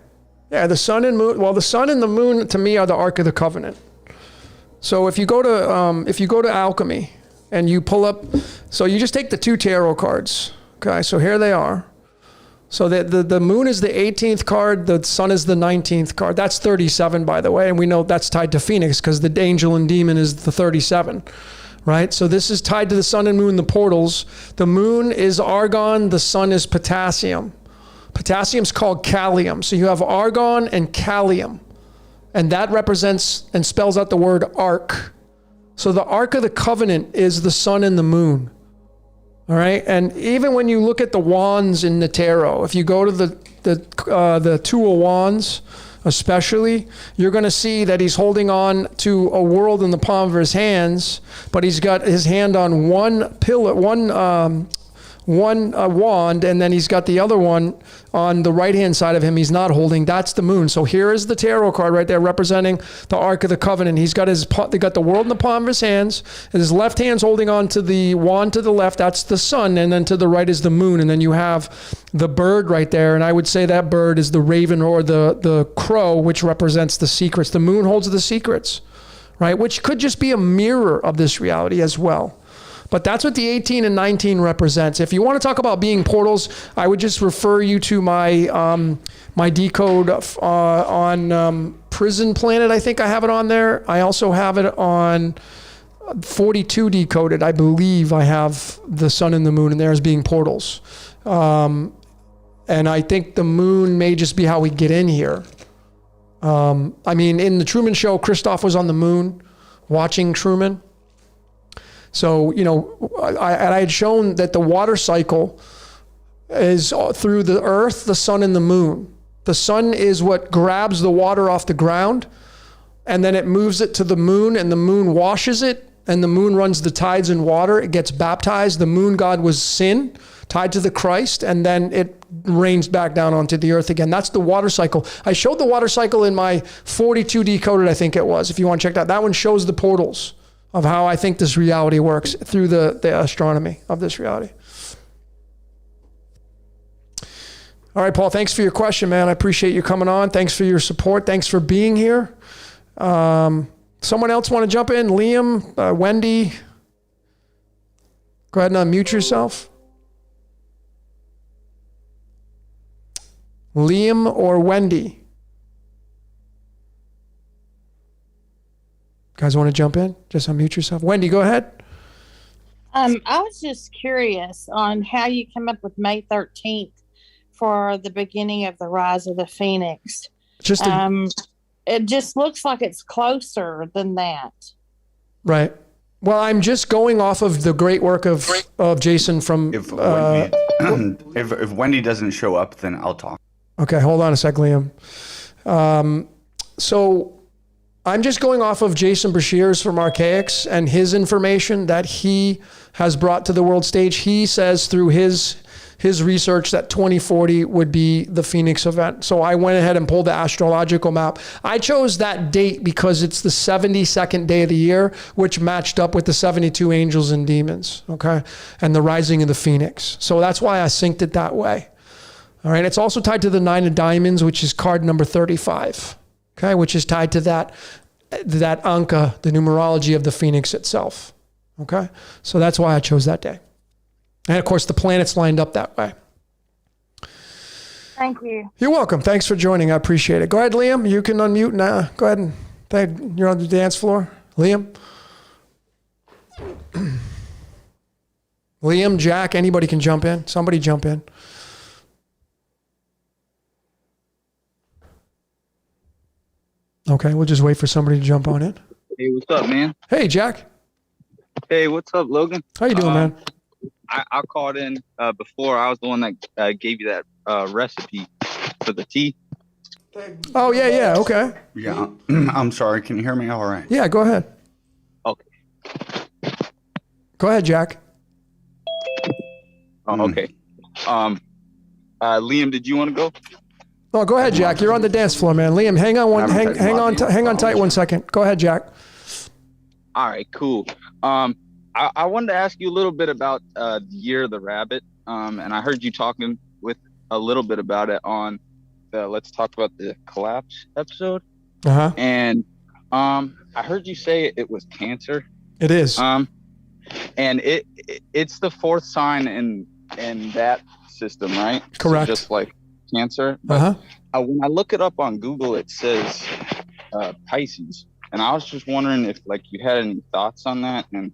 A: the sun and moon. Well, the sun and the moon to me are the Ark of the Covenant. So if you go to alchemy and you pull up, so you just take the 2 tarot cards. Okay, so here they are. So the moon is the 18th card, the sun is the 19th card. That's 37, by the way, and we know that's tied to Phoenix because the angel and demon is the 37, right? So this is tied to the sun and moon, the portals. The moon is argon, the sun is potassium. Potassium's called calcium. So you have argon and calcium, and that represents and spells out the word ark. So the Ark of the Covenant is the sun and the moon. All right, and even when you look at the wands in the tarot, if you go to the 2 of Wands, especially, you're going to see that he's holding on to a world in the palm of his hands, but he's got his hand on one pillar, one one wand, and then he's got the other one on the right-hand side of him. He's not holding. That's the moon. So here is the tarot card right there representing the Ark of the Covenant. They got the world in the palm of his hands, and his left hand's holding on to the wand to the left. That's the sun, and then to the right is the moon, and then you have the bird right there, and I would say that bird is the raven or the crow, which represents the secrets. The moon holds the secrets, right? Which could just be a mirror of this reality as well. But that's what the 18 and 19 represents. If you want to talk about being portals, I would just refer you to my my decode on Prison Planet. I think I have it on there. I also have it on 42 decoded. I believe I have the sun and the moon in there as being portals. And I think the moon may just be how we get in here. I mean, in the Truman Show, Christoph was on the moon watching Truman. So, you know, I had shown that the water cycle is through the earth, the sun, and the moon. The sun is what grabs the water off the ground, and then it moves it to the moon, and the moon washes it, and the moon runs the tides in water. It gets baptized. The moon god was sin, tied to the Christ, and then it rains back down onto the earth again. That's the water cycle. I showed the water cycle in my 42 decoded, I think it was, if you want to check that. That one shows the portals of how I think this reality works through the astronomy of this reality. All right, Paul, thanks for your question, man. I appreciate you coming on. Thanks for your support. Thanks for being here. Someone else want to jump in? Liam, Wendy, go ahead and unmute yourself. Liam or Wendy? Guys want to jump in? Just unmute yourself. Wendy, go ahead.
C: I was just curious on how you came up with May 13th for the beginning of the rise of the Phoenix. It just looks like it's closer than that.
A: Right. Well, I'm just going off of the great work of Jason from...
D: If Wendy doesn't show up, then I'll talk.
A: Okay, hold on a sec, Liam. So I'm just going off of Jason Brashears from Archaics and his information that he has brought to the world stage. He says through his research that 2040 would be the Phoenix event. So I went ahead and pulled the astrological map. I chose that date because it's the 72nd day of the year, which matched up with the 72 angels and demons, okay? And the rising of the Phoenix. So that's why I synced it that way. All right, it's also tied to the 9 of diamonds, which is card number 35. Okay, which is tied to that Anka, the numerology of the Phoenix itself. Okay, so that's why I chose that day. And of course, the planets lined up that way.
C: Thank you.
A: You're welcome. Thanks for joining. I appreciate it. Go ahead, Liam. You can unmute now. Go ahead and you're on the dance floor. Liam? Liam, Jack, anybody can jump in. Somebody jump in. Okay, we'll just wait for somebody to jump on in.
E: Hey, what's up, man?
A: Hey, Jack.
E: Hey, what's up, Logan?
A: How you doing, man?
E: I called in before. I was the one that gave you that recipe for the tea.
A: Oh, yeah, okay.
D: Yeah, I'm sorry. Can you hear me all right?
A: Yeah, go ahead.
E: Okay.
A: Go ahead, Jack.
E: Oh, okay. Liam, did you want to go?
A: Oh, go ahead, Jack. You're on the dance floor, man. Liam, hang on tight 1 second. Go ahead, Jack.
E: All right, cool. I wanted to ask you a little bit about the Year of the Rabbit. And I heard you talking with a little bit about it on the Let's Talk About the Collapse episode.
A: Uh-huh.
E: And I heard you say it was Cancer.
A: It is.
E: And it's the fourth sign in that system, right?
A: Correct.
E: So just like Cancer. But when I look it up on Google, it says Pisces. And I was just wondering if you had any thoughts on that. And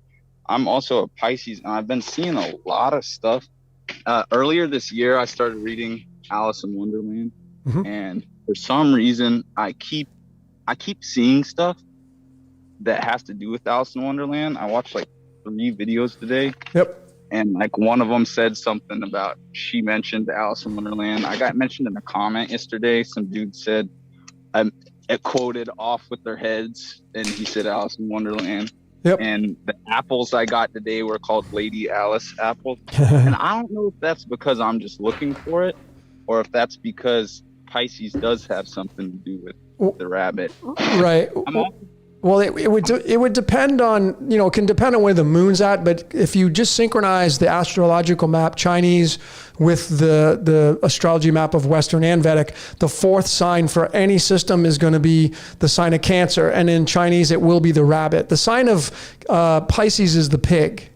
E: I'm also a Pisces, and I've been seeing a lot of stuff. Earlier this year, I started reading Alice in Wonderland.
A: Mm-hmm.
E: And for some reason, I keep seeing stuff that has to do with Alice in Wonderland. I watched 3 videos today.
A: Yep.
E: And one of them said something about, she mentioned Alice in Wonderland. I got mentioned in a comment yesterday. Some dude said, it quoted Off With Their Heads, and he said Alice in Wonderland.
A: Yep.
E: And apples I got today were called Lady Alice apples. And I don't know if that's because I'm just looking for it, or if that's because Pisces does have something to do with the rabbit.
A: Right. Well, it would depend on, it can depend on where the moon's at, but if you just synchronize the astrological map, Chinese, with the astrology map of Western and Vedic, the fourth sign for any system is going to be the sign of Cancer. And in Chinese, it will be the rabbit. The sign of Pisces is the pig,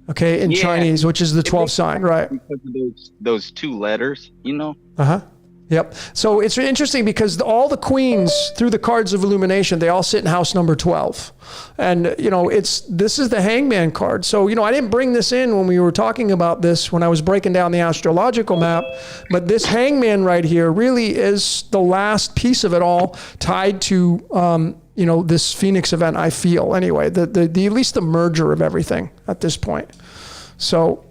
A: okay, in Chinese, which is the 12th sign, right?
E: Because of those two letters,
A: Uh-huh. Yep. So it's interesting because all the queens through the cards of illumination, they all sit in house number 12. And, this is the hangman card. So, I didn't bring this in when we were talking about this, when I was breaking down the astrological map, but this hangman right here really is the last piece of it all tied to, this Phoenix event, I feel anyway, the at least the merger of everything at this point. So,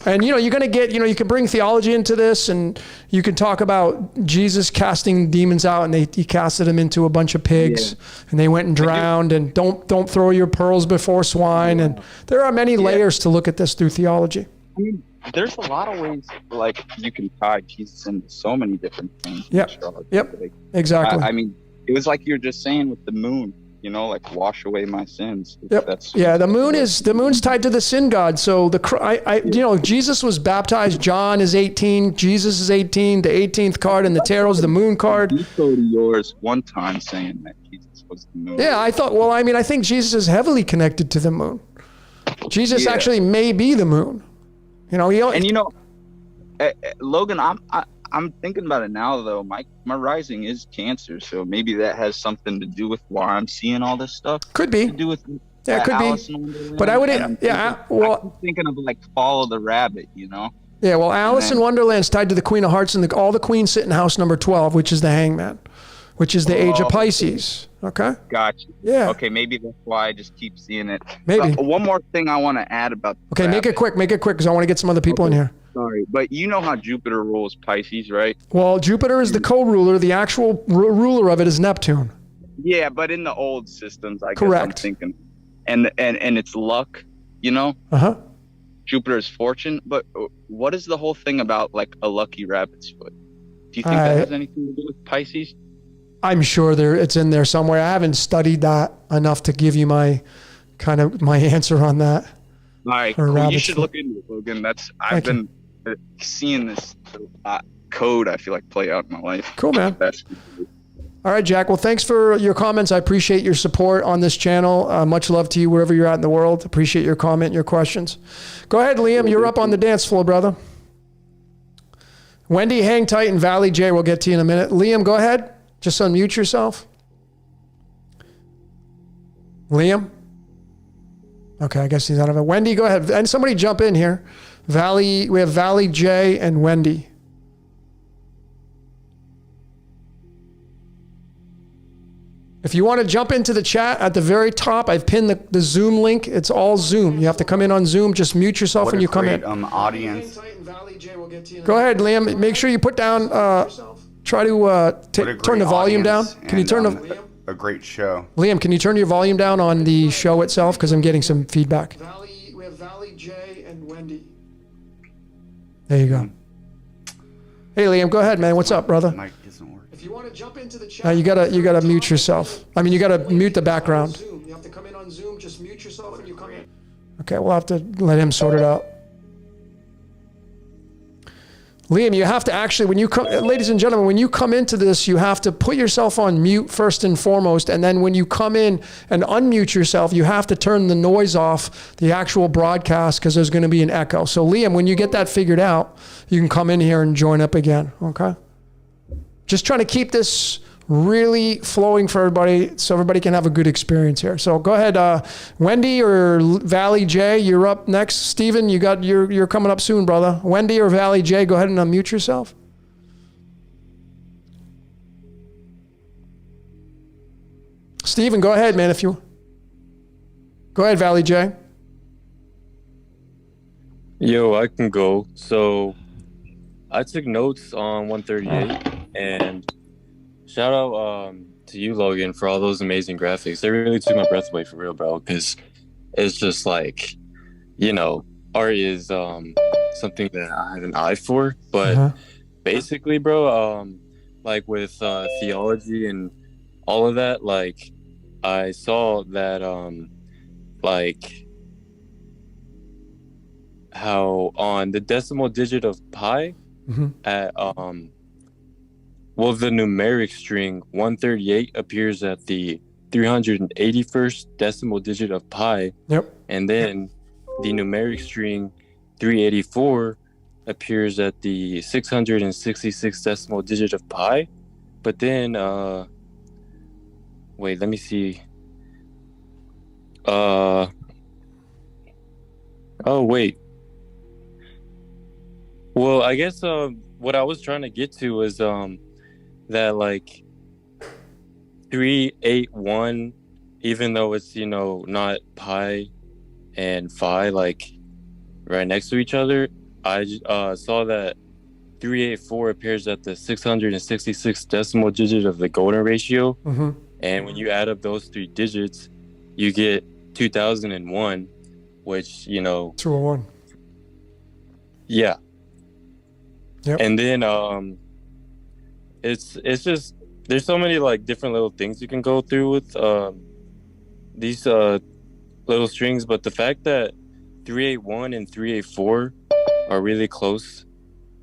A: and, you're going to get, you can bring theology into this, and you can talk about Jesus casting demons out, and he casted them into a bunch of pigs, and they went and drowned, and don't throw your pearls before swine. And there are many layers to look at this through theology.
E: I mean, there's a lot of ways, like, you can tie Jesus into so many different things.
A: Yep. Like, exactly.
E: I mean, it was like you're just saying with the moon. Like wash away my sins.
A: Yep. The moon's tied to the sin god. So Jesus was baptized. John is 18. Jesus is 18. The 18th card in the tarot is the moon card.
E: You go to yours one time saying that Jesus was the moon.
A: Yeah, I think Jesus is heavily connected to the moon. Jesus actually may be the moon.
E: Logan, I'm thinking about it now, though. My rising is Cancer, so maybe that has something to do with why I'm seeing all this stuff.
A: Could be.
E: To do with
A: it could
E: Alice
A: be. But I would,
E: I'm thinking of like Follow the Rabbit,
A: Yeah, well, Alice in Wonderland's tied to the Queen of Hearts, and all the queens sit in house number 12, which is the Hangman, which is the age of Pisces. Okay.
E: Gotcha.
A: Yeah.
E: Okay, maybe that's why I just keep seeing it.
A: Maybe.
E: One more thing I want to add about.
A: Okay, make it quick, because I want to get some other people in here.
E: Sorry, but you know how Jupiter rules Pisces, right?
A: Well, Jupiter is the co-ruler. The actual ruler of it is Neptune.
E: Yeah, but in the old systems, I guess I'm thinking, and it's luck,
A: Uh-huh.
E: Jupiter's fortune. But what is the whole thing about like a lucky rabbit's foot? Do you think that has anything to do with Pisces?
A: I'm sure it's in there somewhere. I haven't studied that enough to give you my answer on that.
E: All right, cool. You should look into it, Logan. I've been seeing this code, I feel like, play out in my life.
A: Cool, man. All right, Jack. Well, thanks for your comments. I appreciate your support on this channel. Much love to you wherever you're at in the world. Appreciate your comment and your questions. Go ahead, Liam. You're up on the dance floor, brother. Wendy, hang tight, and Valley J, we'll get to you in a minute. Liam, go ahead. Just unmute yourself. Liam? Okay, I guess he's out of it. Wendy, go ahead. And somebody jump in here. We have Valley J and Wendy. If you want to jump into the chat at the very top, I've pinned the Zoom link. It's all Zoom. You have to come in on Zoom. Just mute yourself when you come in.
D: Audience.
A: Go ahead, Liam. Make sure you put down, try to turn the volume down. Can you turn
D: a great show.
A: Liam, can you turn your volume down on the show itself? Because I'm getting some feedback. We have Valley J and Wendy. There you go. Hey, Liam, go ahead, man. What's up, brother?
D: Mic doesn't work.
A: If you want to jump into the chat, you gotta mute yourself. I mean, you gotta mute the background. You have to come in on Zoom. Just mute yourself when you come in. Okay, we'll have to let him sort it out. Liam, you have to actually, when you come, ladies and gentlemen, when you come into this, you have to put yourself on mute first and foremost. And then when you come in and unmute yourself, you have to turn the noise off, the actual broadcast, because there's going to be an echo. So Liam, when you get that figured out, you can come in here and join up again. Okay. Just trying to keep this really flowing for everybody so everybody can have a good experience here. So go ahead, Wendy or Valley J, you're up next. Steven, you're coming up soon, brother. Wendy or Valley J, go ahead and unmute yourself. Steven, go ahead, man, go ahead, Valley J.
F: Yo, I can go. So I took notes on 138 and shout out to you, Logan, for all those amazing graphics. They really took my breath away, for real, bro, because it's just like, art is something that I have an eye for. But basically, bro, like with theology and all of that, like I saw that like how on the decimal digit of pi at the numeric string 138 appears at the 381st decimal digit of pi.
A: Yep.
F: And then the numeric string 384 appears at the 666th decimal digit of pi. But then wait, let me see. Oh wait. Well, I guess what I was trying to get to is that like 381, even though it's not pi and phi like right next to each other, I saw that 384 appears at the 666th decimal digit of the golden ratio, and when you add up those three digits, you get 2001, which
A: 201.
F: Yeah.
A: Yep.
F: And then it's just there's so many like different little things you can go through with these little strings, but the fact that 381 and 384 are really close,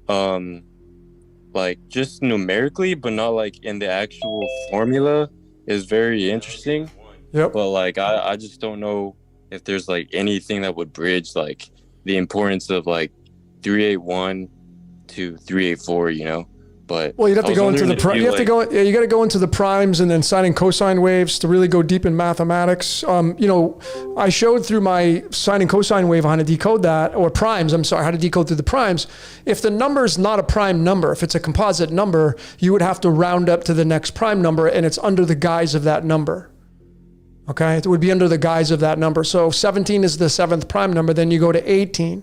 F: like just numerically, but not like in the actual formula, is very interesting.
A: Yep.
F: But like I just don't know if there's like anything that would bridge like the importance of like 381 to 384, but
A: well, you'd have to go into the you got to go into the primes and then sine and cosine waves to really go deep in mathematics. I showed through my sine and cosine wave how to decode that, or primes, I'm sorry, how to decode through the primes. If the number is not a prime number, if it's a composite number, you would have to round up to the next prime number, and it's under the guise of that number. Okay, it would be under the guise of that number. So if 17 is the 7th prime number, then you go to 18.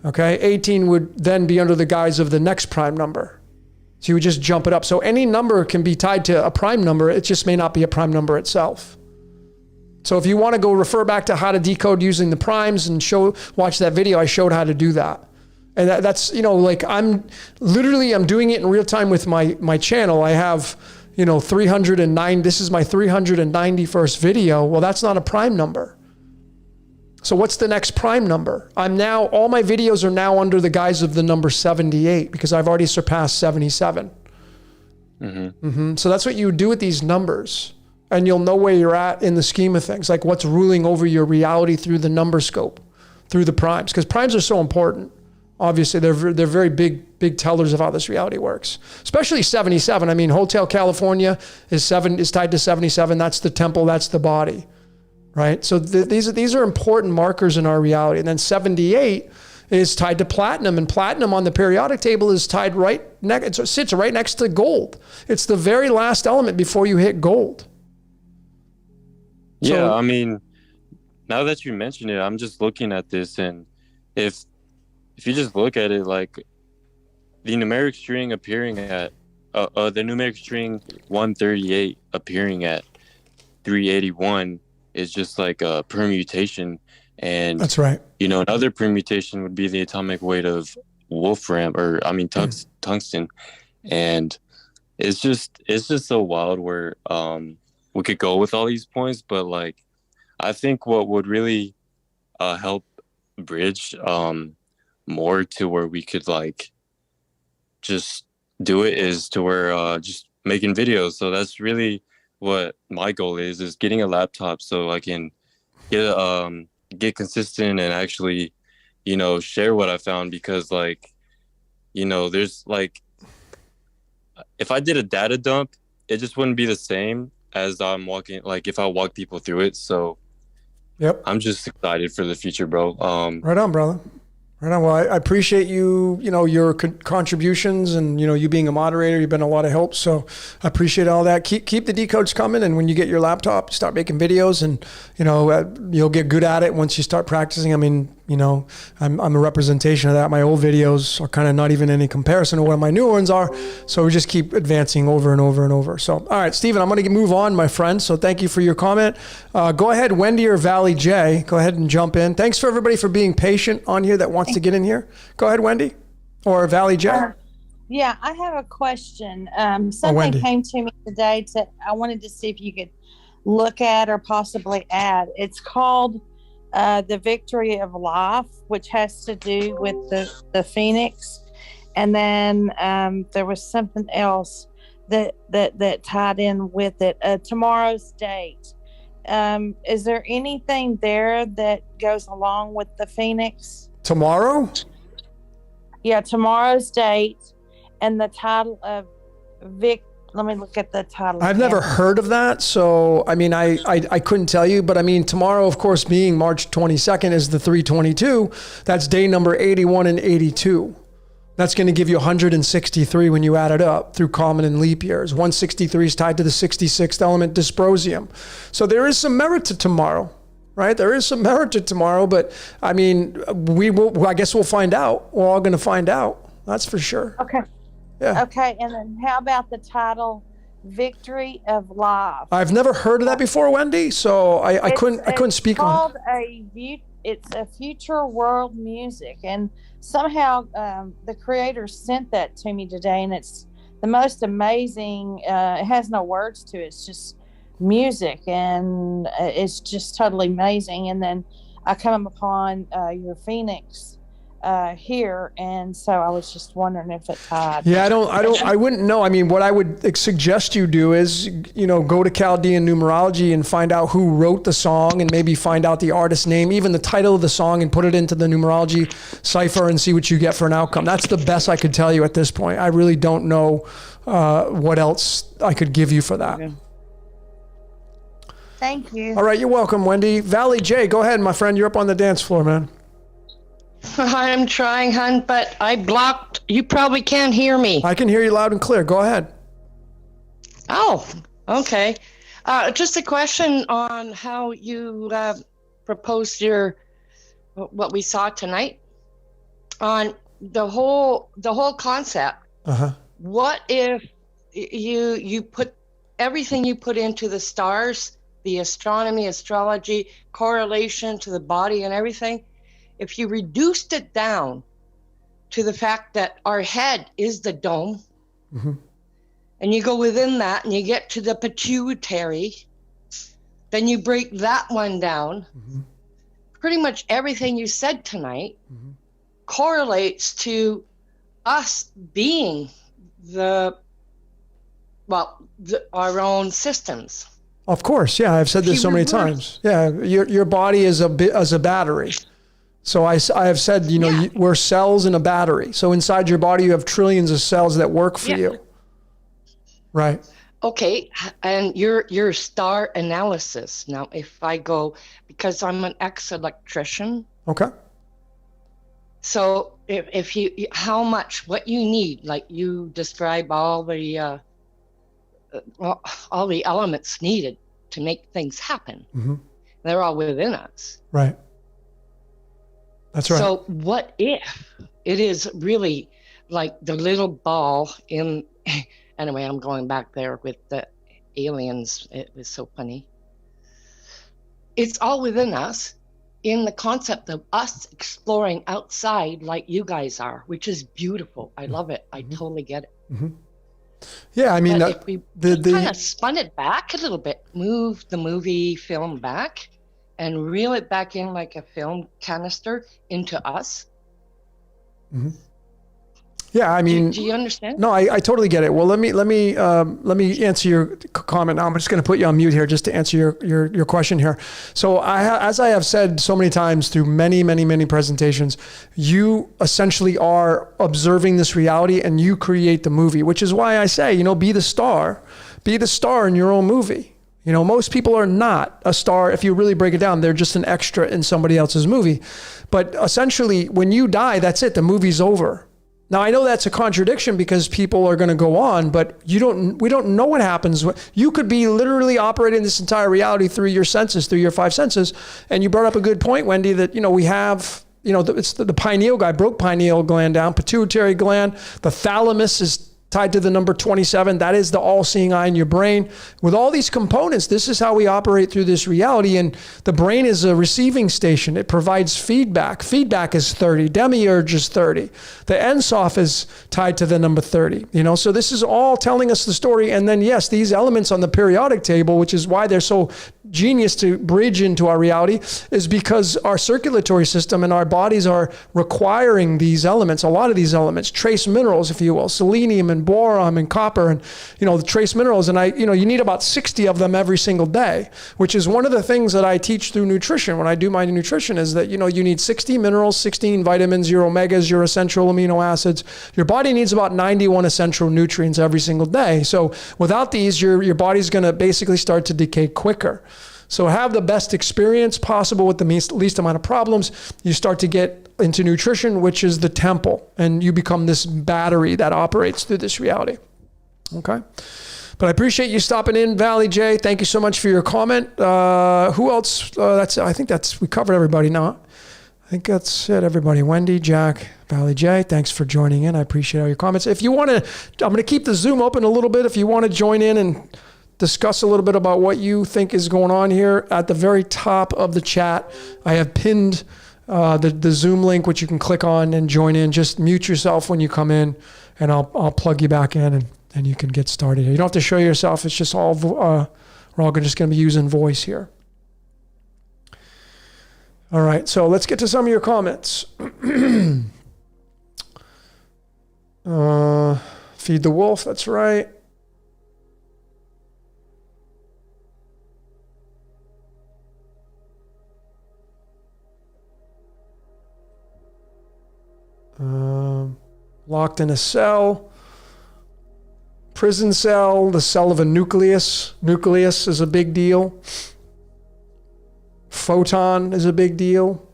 A: Okay, 18 would then be under the guise of the next prime number. So you would just jump it up. So any number can be tied to a prime number. It just may not be a prime number itself. So if you want to go refer back to how to decode using the primes and watch that video, I showed how to do that. And that's, like I'm doing it in real time with my channel. I have, 309. This is my 391st video. Well, that's not a prime number. So what's the next prime number? All my videos are now under the guise of the number 78 because I've already surpassed 77. So that's what you would do with these numbers. And you'll know where you're at in the scheme of things, like what's ruling over your reality through the number scope, through the primes, because primes are so important. Obviously, they're very big tellers of how this reality works, especially 77. I mean, Hotel California is tied to 77. That's the temple, that's the body. Right, so these are important markers in our reality. And then 78 is tied to platinum, and platinum on the periodic table is tied it sits right next to gold. It's the very last element before you hit gold.
F: Yeah, I mean, now that you mention it, I'm just looking at this, and if you just look at it, like the numeric string appearing at the numeric string 138 appearing at 381. Is just like a permutation, and
A: that's right.
F: Another permutation would be the atomic weight of wolfram, tungsten, and it's just so wild where we could go with all these points, but like I think what would really help bridge more to where we could like just do it is to where just making videos. So that's really what my goal is getting a laptop so I can get consistent and actually, share what I found, because like, there's like, if I did a data dump, it just wouldn't be the same as I'm walking, like if I walk people through it. So
A: yep,
F: I'm just excited for the future, bro.
A: Right on, brother. Right on. Well, I appreciate your contributions, and you being a moderator. You've been a lot of help, so I appreciate all that. Keep the decodes coming, and when you get your laptop, start making videos, and you'll get good at it once you start practicing. I mean, You know, I'm a representation of that. My old videos are kind of not even any comparison to what my new ones are. So we just keep advancing over and over and over. So, all right, Stephen, I'm going to move on, my friend. So thank you for your comment. Go ahead, Wendy or Valley J. Go ahead and jump in. Thanks for everybody for being patient on here that wants to get in here. Go ahead, Wendy or Valley J.
C: Yeah, I have a question. Something
A: Wendy.
C: came to me today. I wanted to see if you could look at or possibly add. It's called The Victory of Life, which has to do with the Phoenix. And then there was something else that tied in with it. Tomorrow's date. Is there anything there that goes along with the Phoenix?
A: Tomorrow?
C: Yeah, tomorrow's date and the title of Let me look at the title.
A: I've never heard of that. So, I mean, I couldn't tell you, but I mean, tomorrow, of course, being March 22nd is the 322. That's day number 81 and 82. That's going to give you 163 when you add it up through common and leap years. 163 is tied to the 66th element, dysprosium. So there is some merit to tomorrow, right? There is some merit to tomorrow, but I mean, I guess we'll find out. We're all going to find out. That's for sure.
C: Okay.
A: Yeah.
C: Okay, and then how about the title Victory of Life?
A: I've never heard of that before, Wendy, so I couldn't speak on it.
C: It's a future world music, and somehow the creator sent that to me today, and it's the most amazing. It has no words to it. It's just music, and it's just totally amazing. And then I come upon your Phoenix here, and so I was just wondering if it tied.
A: Yeah, I wouldn't know. I mean, what I would suggest you do is, go to Chaldean numerology and find out who wrote the song, and maybe find out the artist's name, even the title of the song, and put it into the numerology cipher and see what you get for an outcome. That's the best I could tell you at this point. I really don't know what else I could give you for that.
C: Okay. Thank you.
A: All right, you're welcome, Wendy. Valley J, go ahead, my friend. You're up on the dance floor, man.
G: I'm trying, hon, but I blocked. You probably can't hear me.
A: I can hear you loud and clear. Go ahead.
G: Oh, okay. Just a question on how you proposed what we saw tonight on the whole concept.
A: Uh-huh.
G: What if you put everything you put into the stars, the astronomy, astrology, correlation to the body and everything? If you reduced it down to the fact that our head is the dome,
A: mm-hmm.
G: and you go within that and you get to the pituitary, then you break that one down.
A: Mm-hmm.
G: Pretty much everything you said tonight
A: mm-hmm.
G: correlates to us being our own systems.
A: Of course, yeah. I've said this so many times. Yeah, your body is a battery. So I have said, we're cells in a battery. So inside your body, you have trillions of cells that work for you. Right.
G: Okay. And your star analysis. Now, if I go, because I'm an ex-electrician.
A: Okay.
G: So if how much, what you need, like you describe all the elements needed to make things happen.
A: Mm-hmm. They're
G: all within us.
A: Right. That's right.
G: So what if it is really like the little ball in, anyway, I'm going back there with the aliens. It was so funny. It's all within us in the concept of us exploring outside like you guys are, which is beautiful. I love it. I totally get it.
A: Mm-hmm. Yeah, I mean,
G: if we kind of spun it back a little bit, move the movie film back, and reel it back in like a film canister into us.
A: Mm-hmm. Yeah, I mean,
G: do you understand?
A: No, I totally get it. Well, let me answer your comment now. I'm just going to put you on mute here just to answer your question here. So as I have said so many times through many presentations, you essentially are observing this reality and you create the movie, which is why I say, be the star in your own movie. Most people are not a star. If you really break it down, they're just an extra in somebody else's movie. But essentially, when you die, that's it. The movie's over. Now, I know that's a contradiction because people are going to go on, but we don't know what happens. You could be literally operating this entire reality through your senses, through your five senses. And you brought up a good point, Wendy, that, we have it's the pineal gland, broke pineal gland down, pituitary gland. The thalamus is tied to the number 27. That is the all-seeing eye in your brain. With all these components, this is how we operate through this reality. And the brain is a receiving station. It provides feedback. Feedback is 30. Demiurge is 30. The Ensof is tied to the number 30. So this is all telling us the story. And then, yes, these elements on the periodic table, which is why they're so genius to bridge into our reality, is because our circulatory system and our bodies are requiring these elements, a lot of these elements, trace minerals, if you will, selenium and boron and copper and, the trace minerals. And you need about 60 of them every single day, which is one of the things that I teach through nutrition when I do my nutrition, is that, you need 60 minerals, 16 vitamins, your omegas, your essential amino acids. Your body needs about 91 essential nutrients every single day. So without these, your body's going to basically start to decay quicker. So have the best experience possible with the least amount of problems. You start to get into nutrition, which is the temple, and you become this battery that operates through this reality. Okay. But I appreciate you stopping in, Valley J. Thank you so much for your comment. Who else? I think we covered everybody now. I think that's it, everybody. Wendy, Jack, Valley J, thanks for joining in. I appreciate all your comments. If you want to, I'm going to keep the Zoom open a little bit. If you want to join in and discuss a little bit about what you think is going on here, at the very top of the chat, I have pinned the Zoom link, which you can click on and join in. Just mute yourself when you come in, and I'll plug you back in, and you can get started. You don't have to show yourself. It's just all, we're all just going to be using voice here. All right, so let's get to some of your comments. Feed the wolf, that's right. Locked in a cell, prison cell, the cell of a nucleus. Nucleus is a big deal. Photon is a big deal.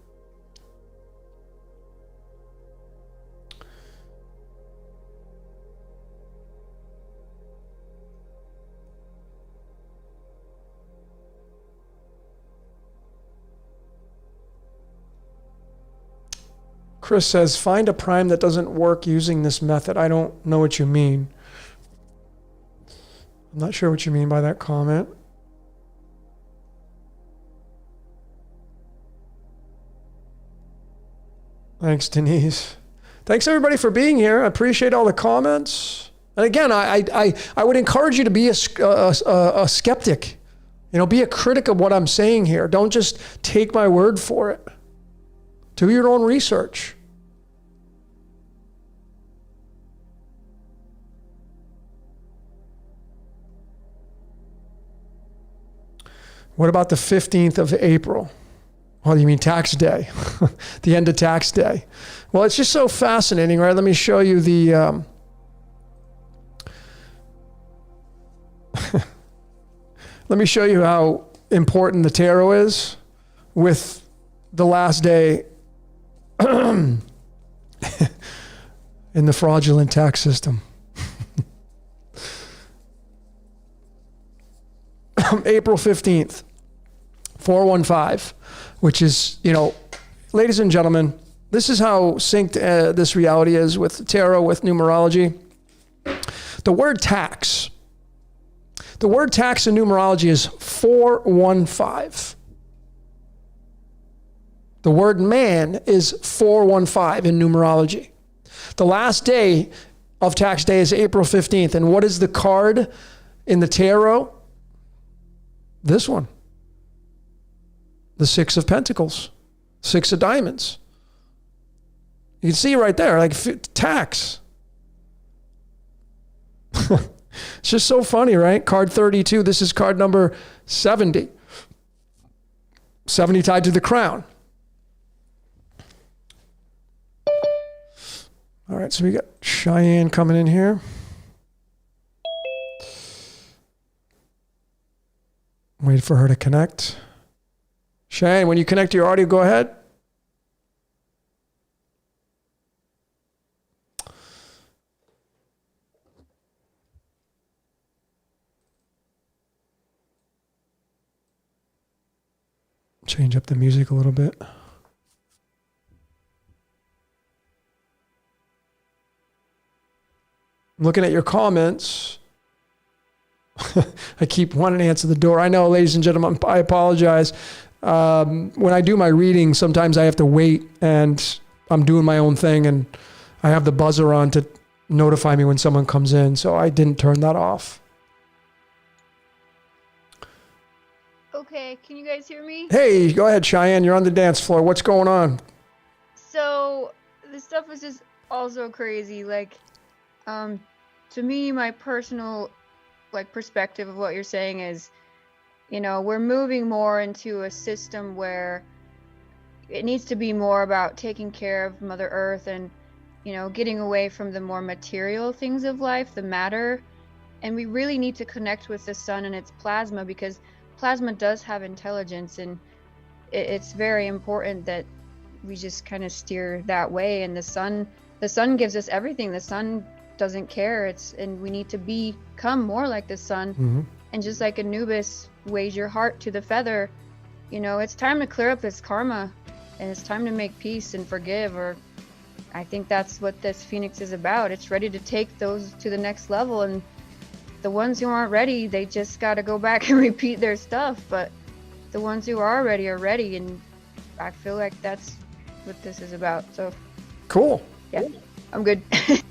A: Chris says, find a prime that doesn't work using this method. I don't know what you mean. I'm not sure what you mean by that comment. Thanks, Denise. Thanks, everybody, for being here. I appreciate all the comments. And again, I would encourage you to be a skeptic. Be a critic of what I'm saying here. Don't just take my word for it. Do your own research. What about the 15th of April? Well, you mean tax day, the end of tax day. Well, it's just so fascinating, right? Let me show you the, let me show you how important the tarot is with the last day in the fraudulent tax system. April 15th, 415, which is, ladies and gentlemen, this is how synced this reality is with tarot, with numerology. The word tax in numerology is 415. The word man is 415 in numerology. The last day of tax day is April 15th. And what is the card in the tarot? This one. The Six of Pentacles. Six of Diamonds. You can see right there, tax. It's just so funny, right? Card 32. This is card number 70. 70 tied to the crown. All right, so we got Cheyenne coming in here. Wait for her to connect. Cheyenne, when you connect to your audio, go ahead. Change up the music a little bit. I'm looking at your comments. I keep wanting to answer the door. I know, ladies and gentlemen, I apologize. When I do my reading, sometimes I have to wait, and I'm doing my own thing, and I have the buzzer on to notify me when someone comes in, so I didn't turn that off.
H: Okay, can you guys hear me?
A: Hey, go ahead, Cheyenne. You're on the dance floor. What's going on?
H: So, this stuff is just also crazy. Like, to me, my personal, perspective of what you're saying is, we're moving more into a system where it needs to be more about taking care of Mother Earth and, getting away from the more material things of life, the matter. And we really need to connect with the sun and its plasma, because plasma does have intelligence, and it's very important that we just kind of steer that way. And the sun gives us everything. The sun doesn't care. And we need to become more like the sun.
A: Mm-hmm.
H: And just like Anubis weighs your heart to the feather, it's time to clear up this karma, and it's time to make peace and forgive. Or I think that's what this Phoenix is about. It's ready to take those to the next level, and the ones who aren't ready, they just got to go back and repeat their stuff. But the ones who are ready, and I feel like that's what this is about. So
A: cool.
H: Yeah, I'm good.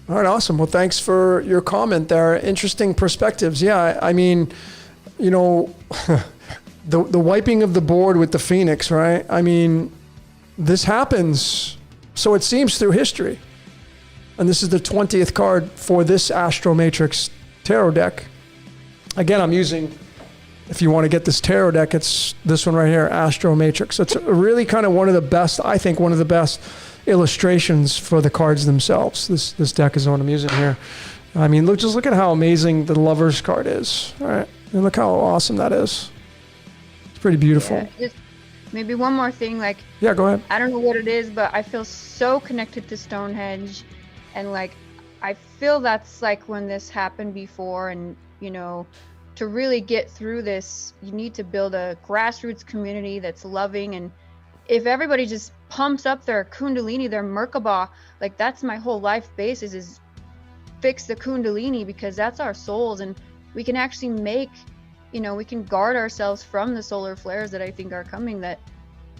A: All right, awesome. Well, thanks for your comment there. Interesting perspectives. Yeah, I mean, the wiping of the board with the Phoenix, right? I mean, this happens, so it seems, through history. And this is the 20th card for this Astro Matrix tarot deck. Again, I'm using, if you want to get this tarot deck, it's this one right here, Astro Matrix. It's really kind of one of the best illustrations for the cards themselves. This deck is the one I'm using here. I mean, look at how amazing the Lover's card is. All right, and look how awesome that is. It's pretty beautiful.
H: Yeah, just maybe one more thing,
A: yeah, go ahead.
H: I don't know what it is, but I feel so connected to Stonehenge, and I feel that's when this happened before. And to really get through this, you need to build a grassroots community that's loving. And if everybody just pumps up their Kundalini, their Merkaba, that's my whole life basis, is fix the Kundalini, because that's our souls. And we can actually make, we can guard ourselves from the solar flares that I think are coming. That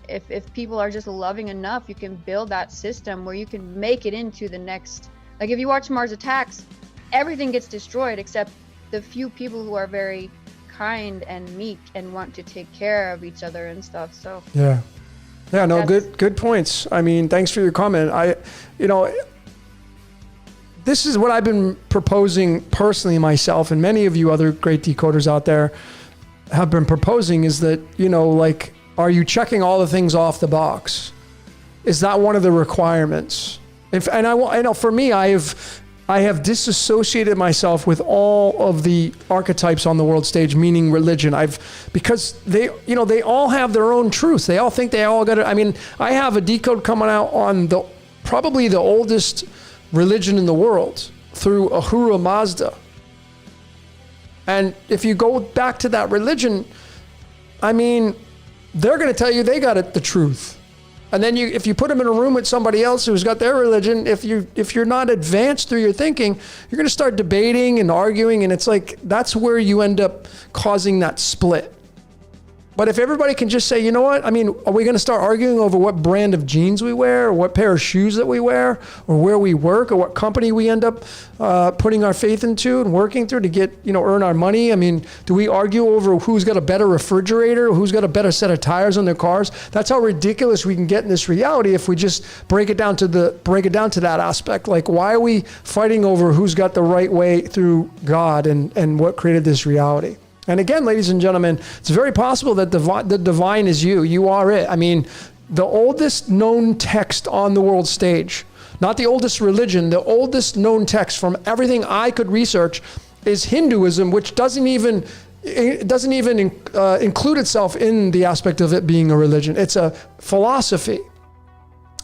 H: if people are just loving enough, you can build that system where you can make it into the next. If you watch Mars Attacks, everything gets destroyed except the few people who are very kind and meek and want to take care of each other and stuff. So
A: yeah, no, good points. I mean, thanks for your comment. This is what I've been proposing personally myself, and many of you other great decoders out there have been proposing, is that, are you checking all the things off the box? Is that one of the requirements? I know for me, I have disassociated myself with all of the archetypes on the world stage, meaning religion. Because they all have their own truth. They all think they all got it. I mean, I have a decode coming out on probably the oldest religion in the world through Ahura Mazda. And if you go back to that religion, I mean, they're going to tell you they got it, the truth. And then if you put them in a room with somebody else who's got their religion, if you're not advanced through your thinking, you're going to start debating and arguing, and it's that's where you end up causing that split. But if everybody can just say, you know what? I mean, are we going to start arguing over what brand of jeans we wear, or what pair of shoes that we wear, or where we work, or what company we end up putting our faith into and working through to get, earn our money? I mean, do we argue over who's got a better refrigerator, who's got a better set of tires on their cars? That's how ridiculous we can get in this reality if we just break it down to that aspect. Why are we fighting over who's got the right way through God and what created this reality? And again, ladies and gentlemen, it's very possible that the divine is you. You are it. I mean, the oldest known text on the world stage, not the oldest religion, the oldest known text from everything I could research is Hinduism, which doesn't even include itself in the aspect of it being a religion. It's a philosophy.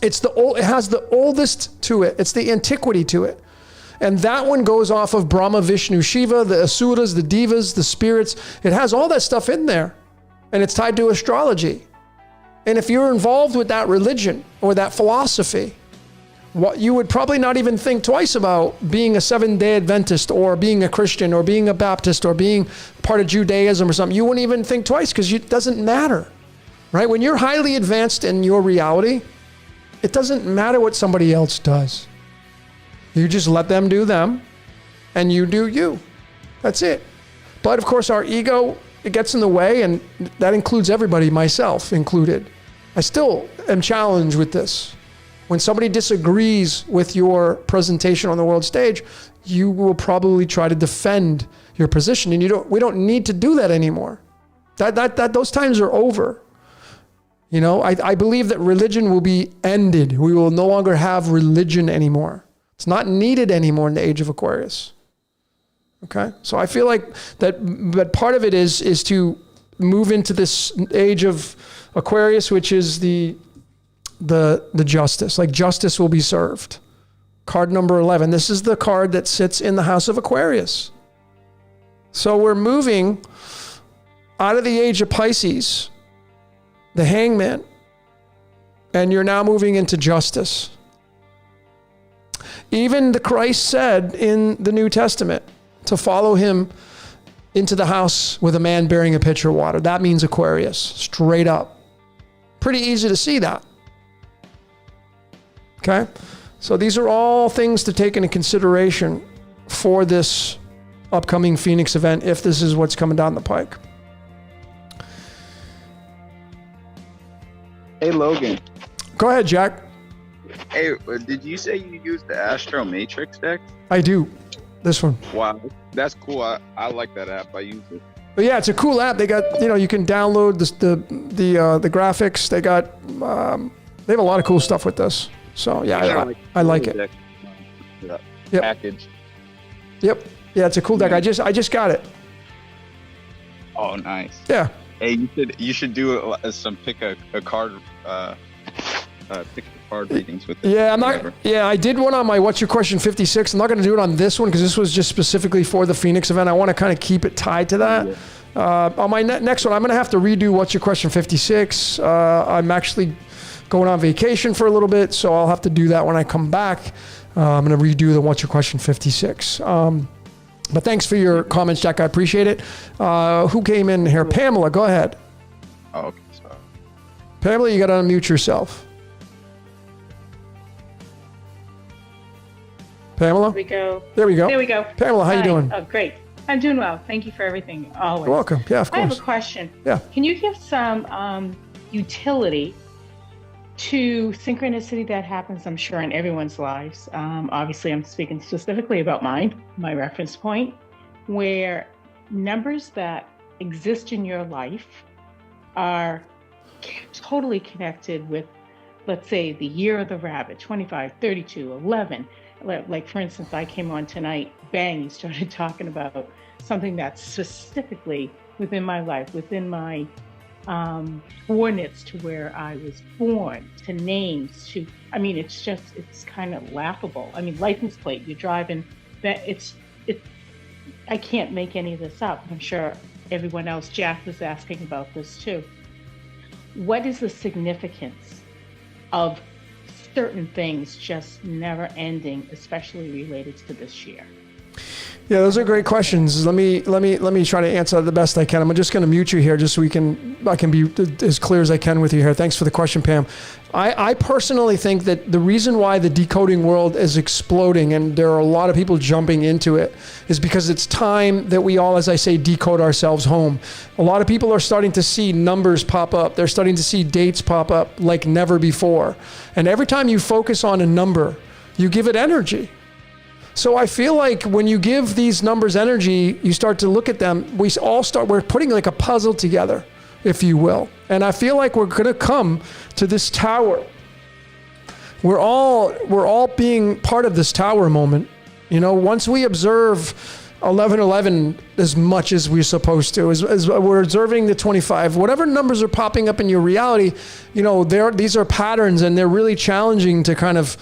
A: It has the oldest to it. It's the antiquity to it. And that one goes off of Brahma, Vishnu, Shiva, the Asuras, the Devas, the spirits. It has all that stuff in there. And it's tied to astrology. And if you're involved with that religion or that philosophy, you would probably not even think twice about being a Seventh-day Adventist or being a Christian or being a Baptist or being part of Judaism or something. You wouldn't even think twice because it doesn't matter, right? When you're highly advanced in your reality, it doesn't matter what somebody else does. You just let them do them and you do you. That's it. But of course, our ego, it gets in the way, and that includes everybody, myself included. I still am challenged with this. When somebody disagrees with your presentation on the world stage, you will probably try to defend your position, and we don't need to do that anymore. Those times are over. You know, I believe that religion will be ended. We will no longer have religion anymore. It's not needed anymore in the age of Aquarius. Okay, so I feel like but part of it is to move into this age of Aquarius, which is the justice. Like, justice will be served. Card number 11. This is the card that sits in the house of Aquarius. So we're moving out of the age of Pisces, the Hangman, and you're now moving into justice. Even the Christ said in the New Testament to follow him into the house with a man bearing a pitcher of water. That means Aquarius, straight up. Pretty easy to see that. Okay? So these are all things to take into consideration for this upcoming Phoenix event, if this is what's coming down the pike.
E: Hey, Logan.
A: Go ahead, Jack.
E: Hey, did you say you used the Astro Matrix deck?
A: I do. This one.
E: Wow, that's cool. I like that app. I use it.
A: But yeah, it's a cool app. They got, you can download the graphics. They got, they have a lot of cool stuff with this. So yeah, I like it.
E: Yep.
A: Package. Yep. Yeah, it's a cool deck. I just got it.
E: Oh, nice.
A: Yeah.
E: Hey, you should do some pick a card pick a card readings with it.
A: Yeah, I did one on my What's Your Question 56. I'm not going to do it on this one because this was just specifically for the Phoenix event. I want to kind of keep it tied to that. Yeah. On my next one, I'm going to have to redo What's Your Question 56. I'm actually going on vacation for a little bit, so I'll have to do that when I come back. I'm going to redo the What's Your Question 56. But thanks for your comments, Jack. I appreciate it. Who came in here? Pamela, go ahead.
E: Oh, okay. Sorry.
A: Pamela, you got to unmute yourself. Pamela? There we go. Pamela, how you doing?
I: Oh, great. I'm doing well. Thank you for everything, always.
A: You're welcome. Yeah, of course.
I: I have a question.
A: Yeah.
I: Can you give some utility to synchronicity that happens, I'm sure, in everyone's lives? Obviously, I'm speaking specifically about mine, my reference point, where numbers that exist in your life are totally connected with, let's say, the year of the rabbit, 25, 32, 11. Like, for instance, I came on tonight, bang, you started talking about something that's specifically within my life, within my coordinates to where I was born, to names, to, I mean, it's kind of laughable. I mean, license plate, you're driving, I can't make any of this up. I'm sure everyone else, Jack was asking about this too. What is the significance of certain things just never ending, especially related to this year?
A: Yeah, those are great questions. Let me try to answer the best I can. I'm just going to mute you here just so I can be as clear as I can with you here. Thanks for the question, Pam. I personally think that the reason why the decoding world is exploding and there are a lot of people jumping into it is because it's time that we all, as I say, decode ourselves home. A lot of people are starting to see numbers pop up. They're starting to see dates pop up like never before. And every time you focus on a number, you give it energy. So I feel like when you give these numbers energy, you start to look at them, we're putting like a puzzle together, if you will. And I feel like we're going to come to this tower. We're all being part of this tower moment. Once we observe 1111 as much as we're supposed to, as we're observing the 25, whatever numbers are popping up in your reality, these are patterns and they're really challenging to kind of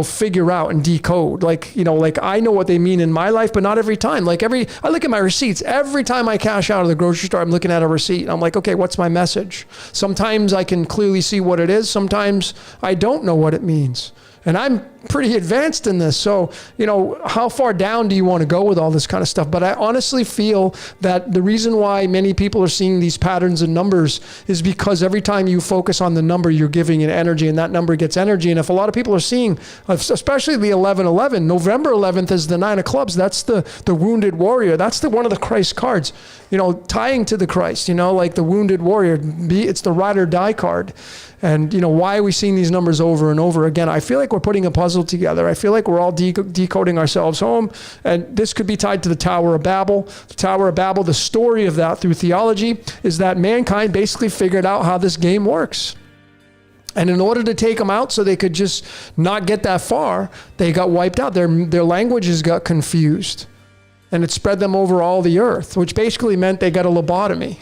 A: figure out and decode. Like I know what they mean in my life, but not every time. I look at my receipts. Every time I cash out of the grocery store, I'm looking at a receipt. I'm like, okay, what's my message? Sometimes I can clearly see what it is. Sometimes I don't know what it means. And I'm pretty advanced in this. So, how far down do you want to go with all this kind of stuff? But I honestly feel that the reason why many people are seeing these patterns in numbers is because every time you focus on the number, you're giving it energy, and that number gets energy. And if a lot of people are seeing, especially the 1111, November 11th is the 9 of clubs. That's the wounded warrior. That's one of the Christ cards, tying to the Christ, like the wounded warrior. It's the ride or die card. And, why are we seeing these numbers over and over again? I feel like we're putting a puzzle together. I feel like we're all decoding ourselves home. And this could be tied to the Tower of Babel. The Tower of Babel, the story of that through theology is that mankind basically figured out how this game works. And in order to take them out so they could just not get that far, they got wiped out. Their languages got confused. And it spread them over all the earth, which basically meant they got a lobotomy,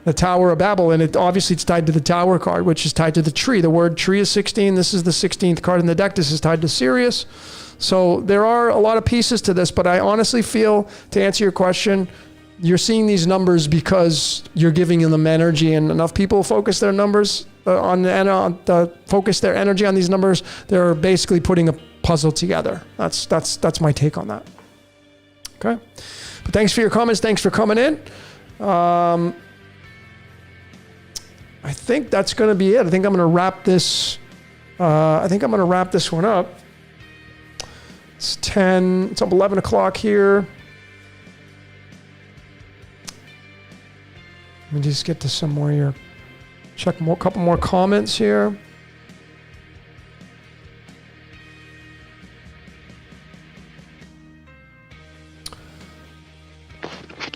A: the Tower of Babel. And it's tied to the Tower card, which is tied to the tree. The word tree is 16. This is the 16th card in the deck. This is tied to Sirius. So there are a lot of pieces to this, but I honestly feel, to answer your question, you're seeing these numbers because you're giving them energy, and enough people focus their numbers focus their energy on these numbers. They're basically putting a puzzle together. That's my take on that. Okay. But thanks for your comments. Thanks for coming in. I think that's going to be it. I think I'm going to wrap this. One up. It's 11 o'clock here. Let me just get to some more here. Check a couple more comments here.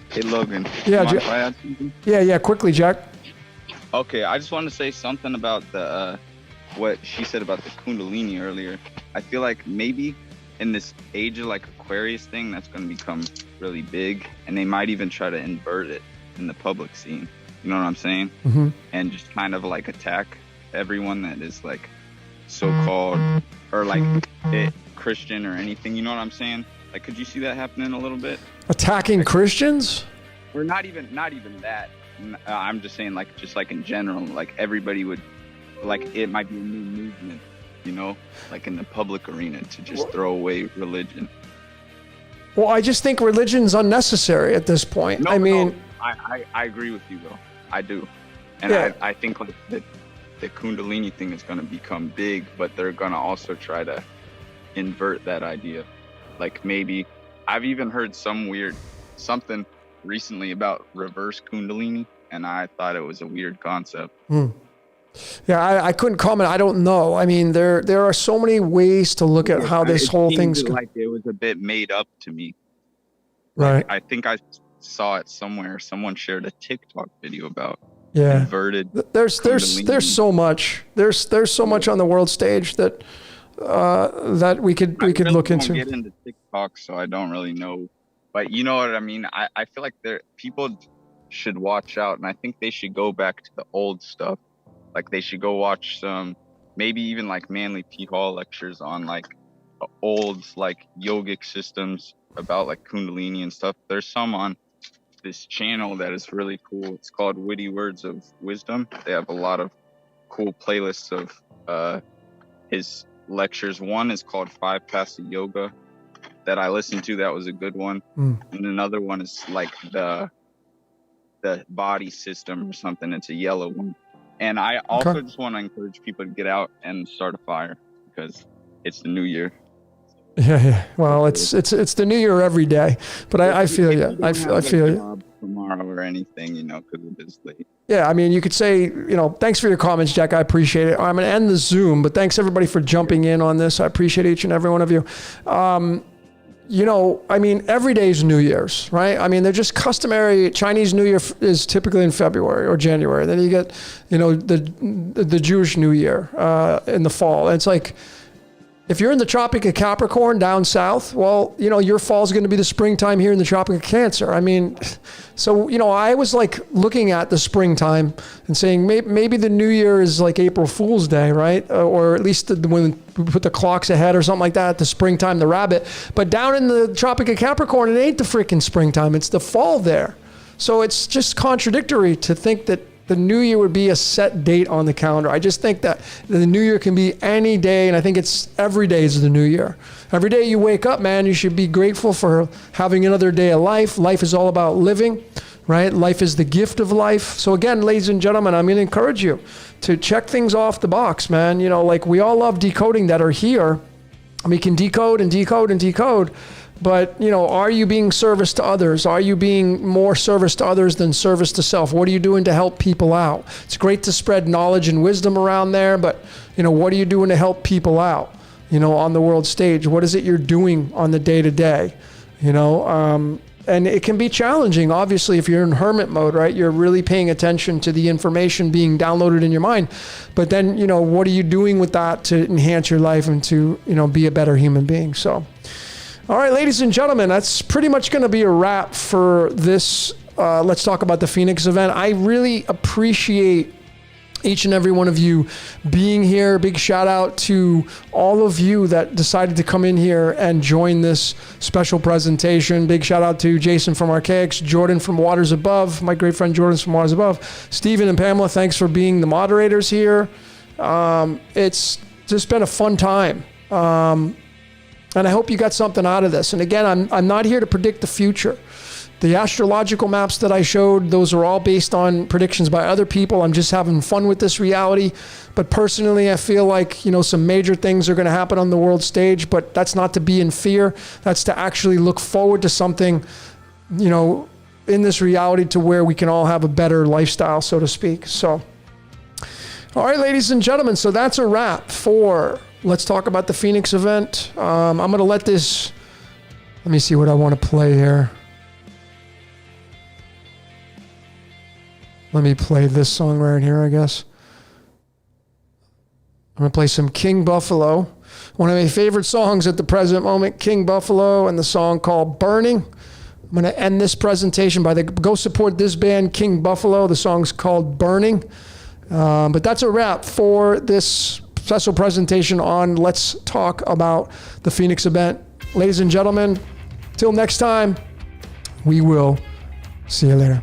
E: Hey, Logan.
A: Yeah,
E: mind if I add something?
A: Yeah, quickly, Jack.
E: Okay, I just want to say something about the what she said about the Kundalini earlier. I feel like maybe in this age of like Aquarius thing, that's going to become really big, and they might even try to invert it in the public scene. You know what I'm saying?
A: Mm-hmm.
E: And just kind of like attack everyone that is like so-called or like Christian or anything. You know what I'm saying? Like, could you see that happening a little bit?
A: Attacking Christians?
E: Or not even that. I'm just saying, like, just like in general, like everybody would, like, it might be a new movement, like in the public arena to just throw away religion.
A: Well, I just think religion's unnecessary at this point.
E: No, I agree with you though. I do. And yeah. I think like the Kundalini thing is going to become big, but they're going to also try to invert that idea. Like maybe I've even heard something recently about reverse Kundalini, and I thought it was a weird concept.
A: Yeah, I couldn't comment. I don't know. I mean, there are so many ways to look at how this whole thing's
E: like it was a bit made up to me.
A: Right.
E: Like, I think I saw it somewhere. Someone shared a TikTok video about inverted.
A: There's so much. There's so much on the world stage that we could look into.
E: I don't get into TikTok, so I don't really know. But you know what I mean? I feel like people should watch out, and I think they should go back to the old stuff. Like they should go watch some, maybe even like Manly P. Hall lectures on like old like yogic systems about like Kundalini and stuff. There's some on this channel that is really cool. It's called Witty Words of Wisdom. They have a lot of cool playlists of his lectures. One is called 5 Paths of Yoga that I listened to. That was a good one. And another one is like the body system or something. It's a yellow one. And I also just want to encourage people to get out and start a fire because it's the new year.
A: Yeah. Well, it's the new year every day, but I feel you. I feel you.
E: Tomorrow or anything, because it is late.
A: Yeah, I mean, you could say, thanks for your comments, Jack. I appreciate it. I'm going to end the Zoom, but thanks everybody for jumping in on this. I appreciate each and every one of you. I mean, every day is New Year's, right? I mean, they're just customary. Chinese New Year is typically in February or January. Then you get, the Jewish New Year in the fall. And it's like, if you're in the Tropic of Capricorn down south, well, your fall is going to be the springtime here in the Tropic of Cancer. I mean, so, I was like looking at the springtime and saying maybe the New Year is like April Fool's Day, right? Or at least when we put the clocks ahead or something like that, the springtime, the rabbit. But down in the Tropic of Capricorn, it ain't the freaking springtime. It's the fall there. So it's just contradictory to think that the new year would be a set date on the calendar. I just think that the new year can be any day, and I think it's every day is the new year. Every day you wake up, man, you should be grateful for having another day of life. Life is all about living, right? Life is the gift of life. So again, ladies and gentlemen, I'm going to encourage you to check things off the box, man. You know, like we all love decoding that are here. We can decode and decode and decode. But, you know, are you being service to others? Are you being more service to others than service to self? What are you doing to help people out? It's great to spread knowledge and wisdom around there, but, you know, what are you doing to help people out, you know, on the world stage? What is it you're doing on the day-to-day, you know? And it can be challenging, obviously, if you're in hermit mode, right? You're really paying attention to the information being downloaded in your mind. But then, you know, what are you doing with that to enhance your life and to, you know, be a better human being? So... all right, ladies and gentlemen, that's pretty much going to be a wrap for this Let's Talk About the Phoenix event. I really appreciate each and every one of you being here. Big shout out to all of you that decided to come in here and join this special presentation. Big shout out to Jason from Archaics, Jordan from Waters Above, my great friend Jordan from Waters Above, Stephen and Pamela, thanks for being the moderators here. It's just been a fun time. And I hope you got something out of this. And again, I'm not here to predict the future. The astrological maps that I showed, those are all based on predictions by other people. I'm just having fun with this reality. But personally, I feel like, you know, some major things are going to happen on the world stage, but that's not to be in fear. That's to actually look forward to something, you know, in this reality to where we can all have a better lifestyle, so to speak. So, all right, ladies and gentlemen, so that's a wrap for Let's Talk About the Phoenix event. I'm going to let me see what I want to play here. Let me play this song right here, I guess. I'm going to play some King Buffalo. One of my favorite songs at the present moment, King Buffalo, and the song called Burning. I'm going to end this presentation by go support this band, King Buffalo. The song's called Burning. But that's a wrap for this special presentation on Let's Talk About the Phoenix event. Ladies and gentlemen, till next time, we will see you later.